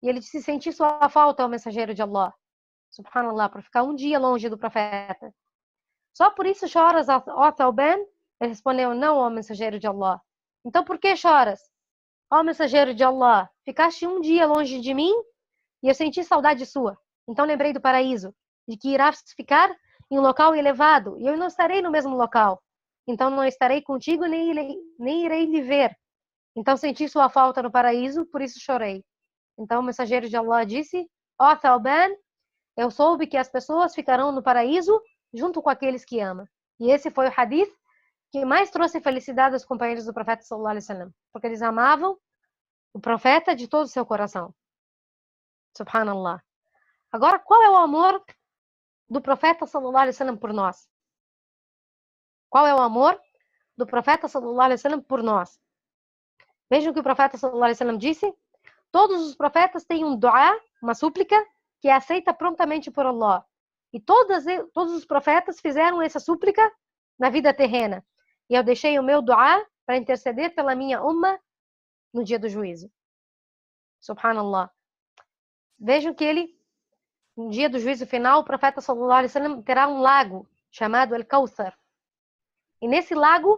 E ele disse: senti sua falta, ó mensageiro de Allah. Subhanallah, para ficar um dia longe do profeta. Só por isso choras, ó Thawban? Ele respondeu: não, ó mensageiro de Allah. Então por que choras? Ó mensageiro de Allah, ficaste um dia longe de mim e eu senti saudade sua. Então lembrei do paraíso, de que irás ficar em um local elevado e eu não estarei no mesmo local. Então não estarei contigo nem irei lhe ver. Então senti sua falta no paraíso, por isso chorei. Então o mensageiro de Allah disse: ó Thawban, eu soube que as pessoas ficarão no paraíso junto com aqueles que amam. E esse foi o hadith que mais trouxe felicidade aos companheiros do profeta sallallahu alaihi wasallam, porque eles amavam o profeta de todo o seu coração. Subhanallah. Agora, qual é o amor do profeta sallallahu alaihi wasallam por nós? Qual é o amor do profeta sallallahu alaihi wasallam por nós? Vejam que o profeta sallallahu alaihi wasallam disse: todos os profetas têm um dua, uma súplica, que é aceita prontamente por Allah. E todos os profetas fizeram essa súplica na vida terrena. E eu deixei o meu dua para interceder pela minha umma no dia do juízo. Subhanallah. Vejam que no dia do juízo final, o profeta sallallahu alaihi wasallam terá um lago chamado Al-Kawthar. E nesse lago,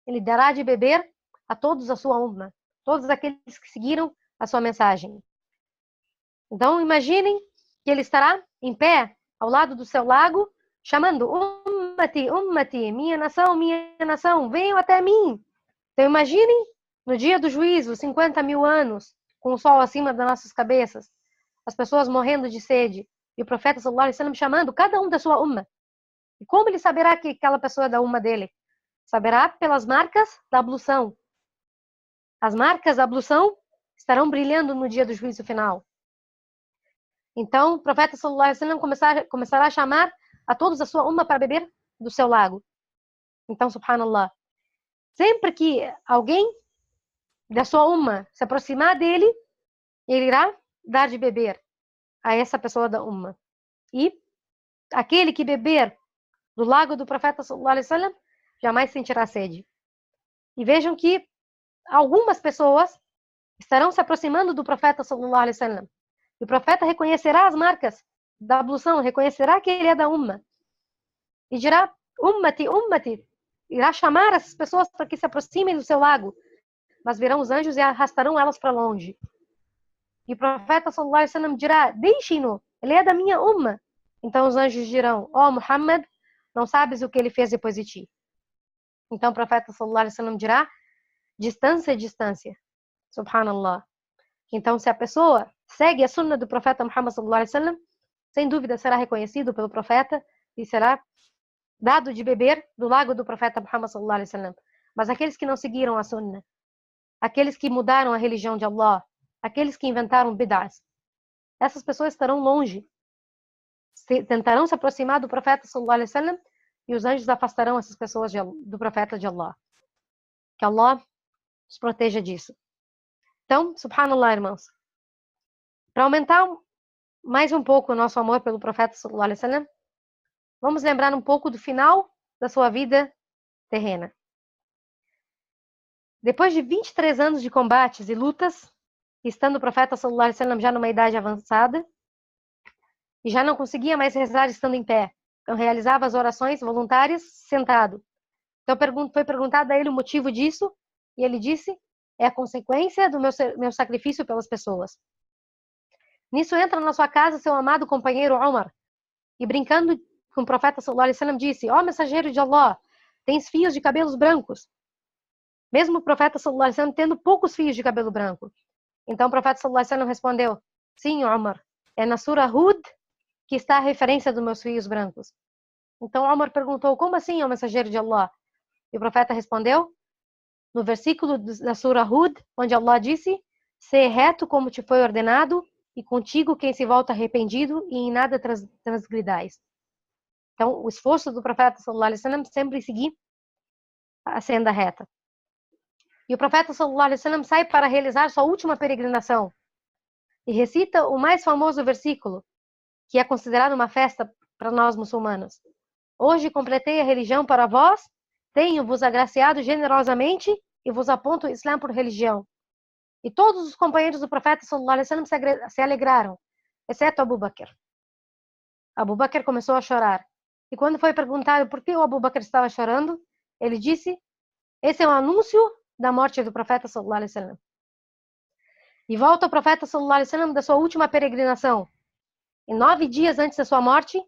ele dará de beber a todos a sua umma, todos aqueles que seguiram a sua mensagem. Então, imaginem que ele estará em pé ao lado do seu lago, chamando: ummati, ummati, minha nação, venham até mim. Então, imaginem no dia do juízo, 50 mil anos, com o sol acima das nossas cabeças, as pessoas morrendo de sede, e o profeta sallallahu alaihi wasallam chamando cada um da sua umma. E como ele saberá que aquela pessoa é da umma dele? Saberá pelas marcas da ablução. As marcas da ablução estarão brilhando no dia do juízo final. Então, o profeta sallallahu alaihi wasallam começará a chamar a todos a sua umma para beber do seu lago. Então, subhanallah, sempre que alguém da sua umma se aproximar dele, ele irá dar de beber a essa pessoa da umma. E aquele que beber do lago do profeta sallallahu alaihi wasallam jamais sentirá sede. E vejam que algumas pessoas estarão se aproximando do profeta sallallahu alaihi wasallam. E o profeta reconhecerá as marcas da ablução, reconhecerá que ele é da umma. E dirá: ummati, ummati. Irá chamar essas pessoas para que se aproximem do seu lago. Mas virão os anjos e arrastarão elas para longe. E o profeta sallallahu alaihi wasallam dirá: deixem-no, ele é da minha umma. Então os anjos dirão: ó Muhammad, não sabes o que ele fez depois de ti. Então o profeta sallallahu alaihi wasallam dirá: distância é distância. Subhanallah. Então se a pessoa segue a sunna do profeta Muhammad sallallahu alaihi wasallam, sem dúvida será reconhecido pelo profeta e será dado de beber do lago do profeta Muhammad sallallahu alaihi wasallam. Mas aqueles que não seguiram a sunna, aqueles que mudaram a religião de Allah, aqueles que inventaram bid'as, essas pessoas estarão longe. Tentarão se aproximar do profeta sallallahu alaihi wasallam e os anjos afastarão essas pessoas do profeta de Allah. Que Allah nos proteja disso. Então, subhanallah, irmãos, para aumentar mais um pouco o nosso amor pelo profeta sallallahu alaihi wasallam, vamos lembrar um pouco do final da sua vida terrena. Depois de 23 anos de combates e lutas, estando o profeta sallallahu alaihi wasallam já numa idade avançada, e já não conseguia mais rezar estando em pé, então realizava as orações voluntárias sentado. Então foi perguntado a ele o motivo disso, e ele disse: é a consequência do meu sacrifício pelas pessoas. Nisso entra na sua casa seu amado companheiro Umar, e brincando com o profeta sallallahu alaihi wasallam disse: ó mensageiro de Allah, tens fios de cabelos brancos. Mesmo o profeta sallallahu alaihi wasallam tendo poucos fios de cabelo branco. Então o profeta sallallahu alaihi wasallam respondeu: sim, Umar, é na Surah Hud que está a referência dos meus fios brancos. Então Umar perguntou: como assim, ó mensageiro de Allah? E o profeta respondeu: no versículo da Surah Hud, onde Allah disse: sê reto como te foi ordenado, e contigo quem se volta arrependido, e em nada transgridais. Então, o esforço do profeta sallallahu alaihi wasallam sempre seguir a senda reta. E o profeta sallallahu alaihi wasallam sai para realizar sua última peregrinação e recita o mais famoso versículo, que é considerado uma festa para nós muçulmanos. Hoje completei a religião para vós, tenho-vos agraciado generosamente e vos aponto o Islã por religião. E todos os companheiros do profeta sallallahu alaihi wasallam se alegraram, exceto Abu Bakr. Abu Bakr começou a chorar. E quando foi perguntado por que o Abu Bakr estava chorando, ele disse: esse é um anúncio da morte do profeta sallallahu alaihi wasallam. E volta o profeta sallallahu alaihi wasallam da sua última peregrinação. E 9 dias antes da sua morte,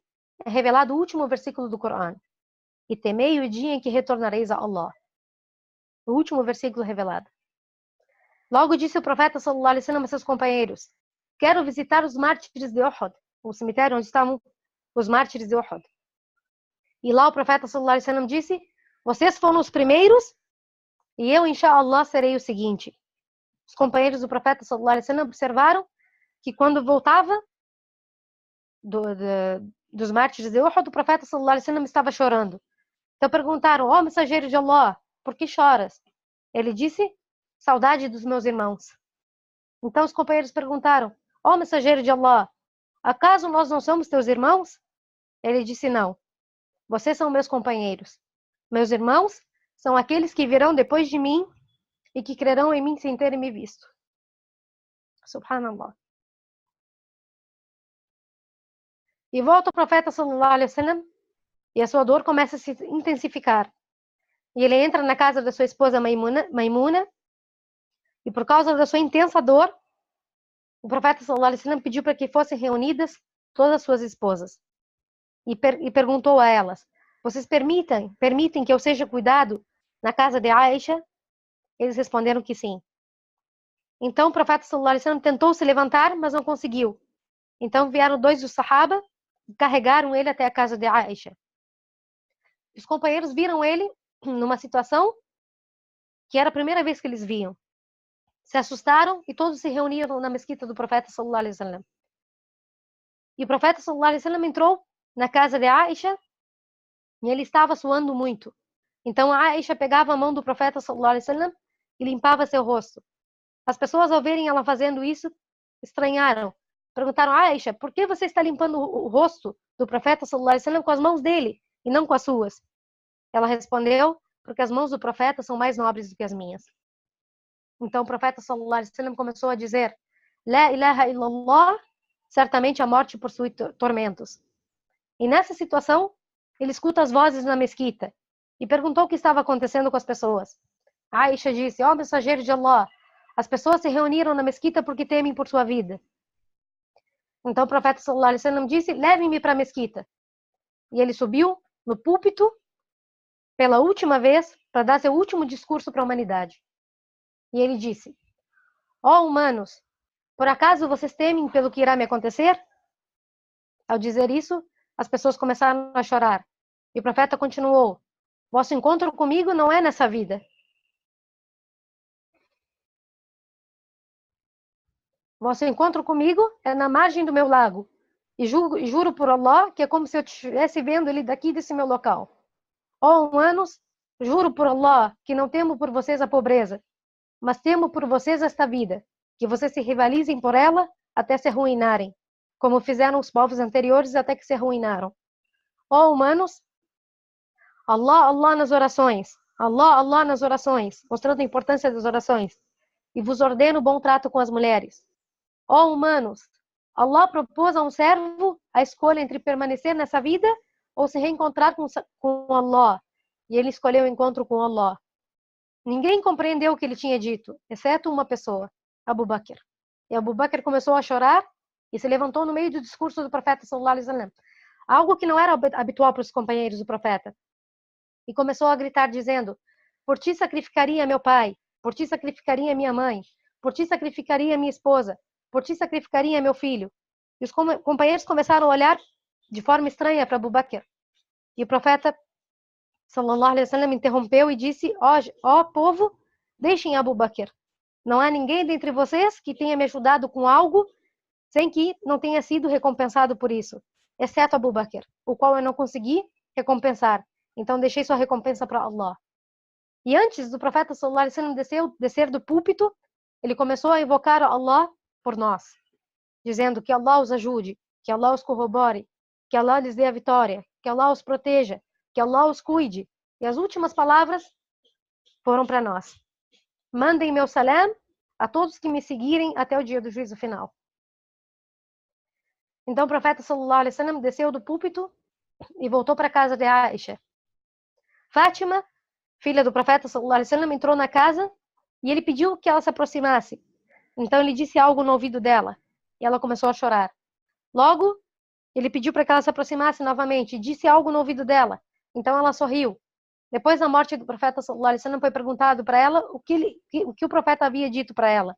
é revelado o último versículo do Corão. E temei o dia em que retornareis a Allah. O último versículo revelado. Logo disse o profeta sallallahu alaihi wasallam a seus companheiros: quero visitar os mártires de Uhud, o cemitério onde estavam os mártires de Uhud. E lá o profeta sallallahu alaihi wasallam disse: vocês foram os primeiros e eu, inshallah, serei o seguinte. Os companheiros do profeta sallallahu alaihi wasallam observaram que quando voltava dos mártires de Uhud, o profeta sallallahu alaihi wasallam estava chorando. Então perguntaram: ó mensageiro de Allah, por que choras? Ele disse: saudade dos meus irmãos. Então os companheiros perguntaram: ó mensageiro de Allah, acaso nós não somos teus irmãos? Ele disse: não, vocês são meus companheiros. Meus irmãos são aqueles que virão depois de mim e que crerão em mim sem terem me visto. Subhanallah. E volta o profeta sallallahu alaihi wasallam e a sua dor começa a se intensificar. E ele entra na casa da sua esposa Maimuna e por causa da sua intensa dor, o profeta sallallahu alaihi wasallam pediu para que fossem reunidas todas as suas esposas. E perguntou a elas: vocês permitem que eu seja cuidado na casa de Aisha? Eles responderam que sim. Então o profeta sallallahu alaihi wasallam tentou se levantar, mas não conseguiu. Então vieram 2 dos Sahaba e carregaram ele até a casa de Aisha. Os companheiros viram ele numa situação que era a primeira vez que eles viam. Se assustaram e todos se reuniram na mesquita do profeta sallallahu alaihi wasallam. E o profeta sallallahu alaihi wasallam entrou na casa de Aisha e ele estava suando muito. Então a Aisha pegava a mão do profeta sallallahu alaihi wasallam e limpava seu rosto. As pessoas, ao verem ela fazendo isso, estranharam. Perguntaram: Aisha, por que você está limpando o rosto do profeta sallallahu alaihi wasallam com as mãos dele e não com as suas? Ela respondeu: porque as mãos do profeta são mais nobres do que as minhas. Então o profeta sallallahu alaihi wasallam começou a dizer: La ilaha illallah, certamente a morte possui tormentos. E nessa situação, ele escuta as vozes na mesquita e perguntou o que estava acontecendo com as pessoas. Aisha disse: ó mensageiro de Allah, as pessoas se reuniram na mesquita porque temem por sua vida. Então o profeta sallallahu alaihi wasallam disse: levem-me para a mesquita. E ele subiu no púlpito pela última vez para dar seu último discurso para a humanidade. E ele disse: ó humanos, por acaso vocês temem pelo que irá me acontecer? Ao dizer isso, as pessoas começaram a chorar. E o profeta continuou: vosso encontro comigo não é nessa vida. Vosso encontro comigo é na margem do meu lago. E juro por Allah que é como se eu estivesse vendo ele daqui desse meu local. Ó humanos, juro por Allah que não temo por vocês a pobreza, mas temo por vocês esta vida, que vocês se rivalizem por ela até se arruinarem, como fizeram os povos anteriores até que se arruinaram. Ó humanos, Allah, Allah nas orações, Allah, Allah nas orações, mostrando a importância das orações, e vos ordeno bom trato com as mulheres. Ó humanos, Allah propôs a um servo a escolha entre permanecer nessa vida ou se reencontrar com Allah, e ele escolheu o encontro com Allah. Ninguém compreendeu o que ele tinha dito, exceto uma pessoa, Abu Bakr. E Abu Bakr começou a chorar e se levantou no meio do discurso do profeta sallallahu alaihi wasallam, algo que não era habitual para os companheiros do profeta. E começou a gritar dizendo: por ti sacrificaria meu pai, por ti sacrificaria minha mãe, por ti sacrificaria minha esposa, por ti sacrificaria meu filho. E os companheiros começaram a olhar de forma estranha para Abu Bakr. E o profeta sallallahu alaihi wasallam interrompeu e disse: ó povo, deixem Abu Bakr. Não há ninguém dentre vocês que tenha me ajudado com algo sem que não tenha sido recompensado por isso, exceto Abu Bakr, o qual eu não consegui recompensar. Então deixei sua recompensa para Allah. E antes do profeta sallallahu alaihi wasallam descer do púlpito, ele começou a invocar Allah por nós, dizendo que Allah os ajude, que Allah os corrobore, que Allah lhes dê a vitória, que Allah os proteja, que Allah os cuide. E as últimas palavras foram para nós. mandem meu salam a todos que me seguirem até o dia do juízo final. Então o profeta sallallahu alaihi wasallam desceu do púlpito e voltou para a casa de Aisha. Fátima, filha do profeta sallallahu alaihi wasallam, entrou na casa e ele pediu que ela se aproximasse. Então ele disse algo no ouvido dela e ela começou a chorar. Logo, ele pediu para que ela se aproximasse novamente e disse algo no ouvido dela. Então ela sorriu. Depois da morte do profeta sallallahu alaihi wasallam, foi perguntado para ela o que o profeta havia dito para ela.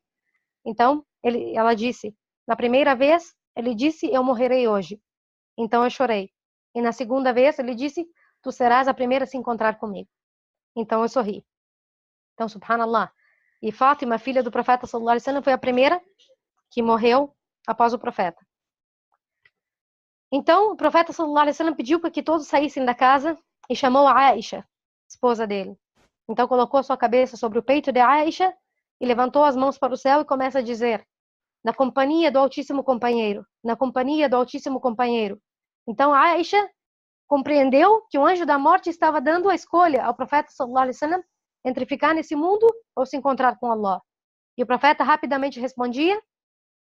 Então ela disse: na primeira vez ele disse: eu morrerei hoje. Então eu chorei. E na segunda vez ele disse: tu serás a primeira a se encontrar comigo. Então eu sorri. Então, subhanallah. E Fátima, filha do profeta sallallahu alaihi wasallam, foi a primeira que morreu após o profeta. Então, o profeta sallallahu alaihi wasallam pediu para que todos saíssem da casa e chamou a Aisha, esposa dele. Então, colocou sua cabeça sobre o peito de Aisha e levantou as mãos para o céu e começa a dizer: na companhia do Altíssimo Companheiro, na companhia do Altíssimo Companheiro. Então, Aisha compreendeu que o anjo da morte estava dando a escolha ao profeta sallallahu alaihi wasallam entre ficar nesse mundo ou se encontrar com Allah. E o profeta rapidamente respondia,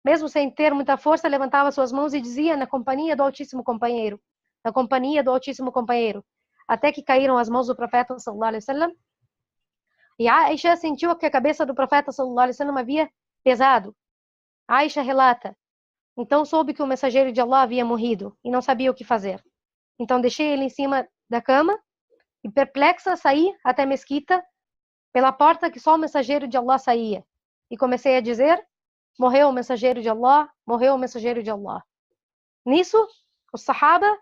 mesmo sem ter muita força, levantava suas mãos e dizia: na companhia do Altíssimo Companheiro, na companhia do Altíssimo Companheiro, até que caíram as mãos do profeta sallallahu alaihi wasallam. E Aisha sentiu que a cabeça do profeta sallallahu alaihi wasallam havia pesado. Aisha relata: então soube que o mensageiro de Allah havia morrido e não sabia o que fazer. Então deixei ele em cima da cama e, perplexa, saí até a mesquita pela porta que só o mensageiro de Allah saía. E comecei a dizer: morreu o mensageiro de Allah, morreu o mensageiro de Allah. Nisso, os sahaba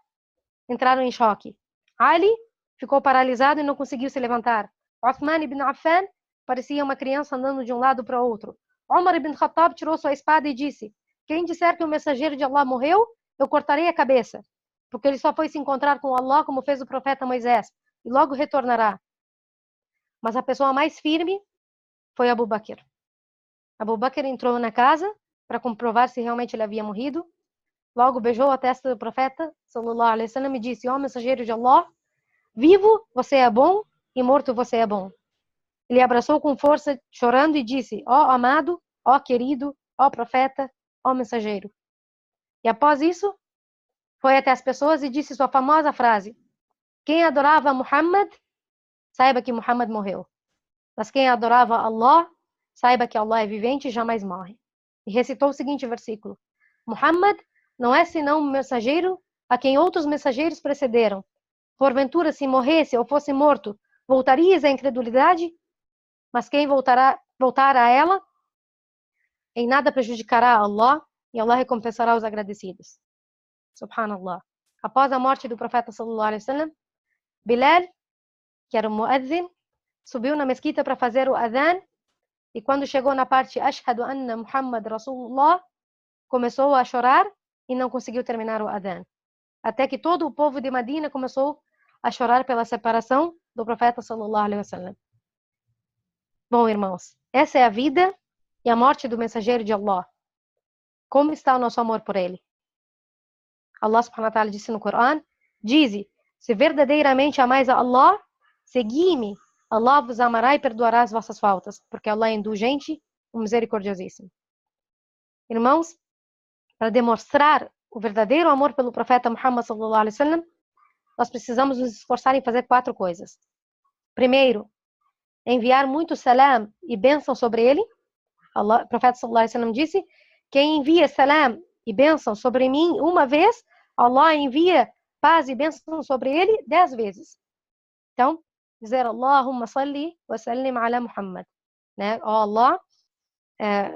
entraram em choque. Ali ficou paralisado e não conseguiu se levantar. Uthman ibn Affan parecia uma criança andando de um lado para o outro. Umar ibn Khattab tirou sua espada e disse: quem disser que o mensageiro de Allah morreu, eu cortarei a cabeça, porque ele só foi se encontrar com Allah como fez o profeta Moisés, e logo retornará. Mas a pessoa mais firme foi Abu Bakr. Abu Bakr entrou na casa para comprovar se realmente ele havia morrido. Logo beijou a testa do profeta sallallahu alaihi wasallam e disse: ó mensageiro de Allah, vivo você é bom e morto você é bom. Ele abraçou com força, chorando, e disse: ó amado, ó querido, ó profeta, ó mensageiro. E após isso, foi até as pessoas e disse sua famosa frase: quem adorava Muhammad, saiba que Muhammad morreu. Mas quem adorava Allah, saiba que Allah é vivente e jamais morre. E recitou o seguinte versículo: Muhammad não é senão um mensageiro a quem outros mensageiros precederam. Porventura, se morresse ou fosse morto, voltarias à incredulidade? Mas quem voltar a ela, em nada prejudicará a Allah, e Allah recompensará os agradecidos. Subhanallah. Após a morte do profeta sallallahu alaihi wasallam, Bilal, que era o muadzin, subiu na mesquita para fazer o adhan, e quando chegou na parte Ashhadu anna Muhammad Rasulullah, começou a chorar e não conseguiu terminar o adhan. Até que todo o povo de Medina começou a chorar pela separação do profeta sallallahu alaihi wasallam. Bom, irmãos, essa é a vida e a morte do mensageiro de Allah. Como está o nosso amor por ele? Allah subhanahu wa ta'ala disse no Corão: dize, se verdadeiramente amais a Allah, segui-me, Allah vos amará e perdoará as vossas faltas, porque Allah é indulgente e misericordiosíssimo. Irmãos, para demonstrar o verdadeiro amor pelo profeta Muhammad sallallahu alaihi wasallam, nós precisamos nos esforçar em fazer 4 coisas. Primeiro, enviar muito salam e bênção sobre ele. O profeta sallallahu alaihi wasallam disse: quem envia salam e bênção sobre mim uma vez, Allah envia paz e bênção sobre ele 10 vezes. Então, dizer Allahumma salli wa sallim ala Muhammad, né? Oh Allah,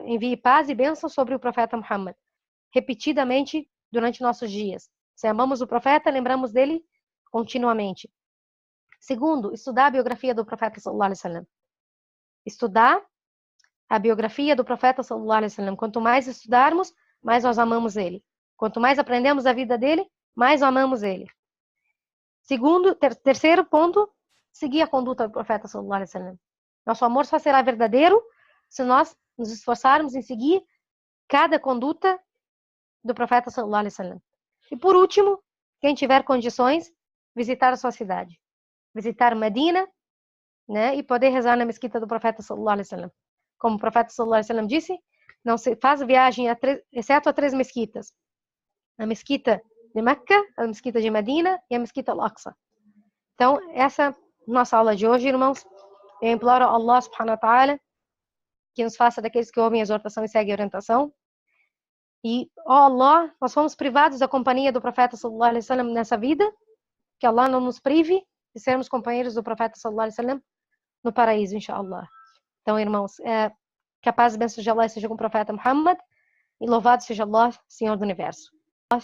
envie paz e bênção sobre o profeta Muhammad, repetidamente durante nossos dias. Se amamos o profeta, lembramos dele continuamente. Segundo, estudar a biografia do profeta sallallahu alaihi wasallam. Estudar a biografia do profeta sallallahu alaihi wasallam. Quanto mais estudarmos, mais nós amamos ele. Quanto mais aprendemos a vida dele, mais amamos ele. Segundo, terceiro ponto, seguir a conduta do profeta sallallahu alaihi wasallam. Nosso amor só será verdadeiro se nós nos esforçarmos em seguir cada conduta do profeta sallallahu alaihi wasallam. E por último, quem tiver condições, visitar a sua cidade. Visitar Medina, né, e poder rezar na mesquita do profeta sallallahu alaihi wasallam. Como o profeta sallallahu alaihi wasallam disse, não se faz viagem exceto a 3 mesquitas: a mesquita de Meca, a mesquita de Medina e a mesquita Al-Aqsa. Então, essa é a nossa aula de hoje, irmãos. Eu imploro a Allah subhanahu wa ta'ala que nos faça daqueles que ouvem a exortação e seguem a orientação. E, ó Allah, nós fomos privados da companhia do profeta sallallahu alaihi wasallam nessa vida, que Allah não nos prive de sermos companheiros do profeta sallallahu alaihi wasallam no paraíso, inshallah. Então, irmãos, que a paz e bênção de Allah seja com o profeta Muhammad, e louvado seja Allah, Senhor do Universo.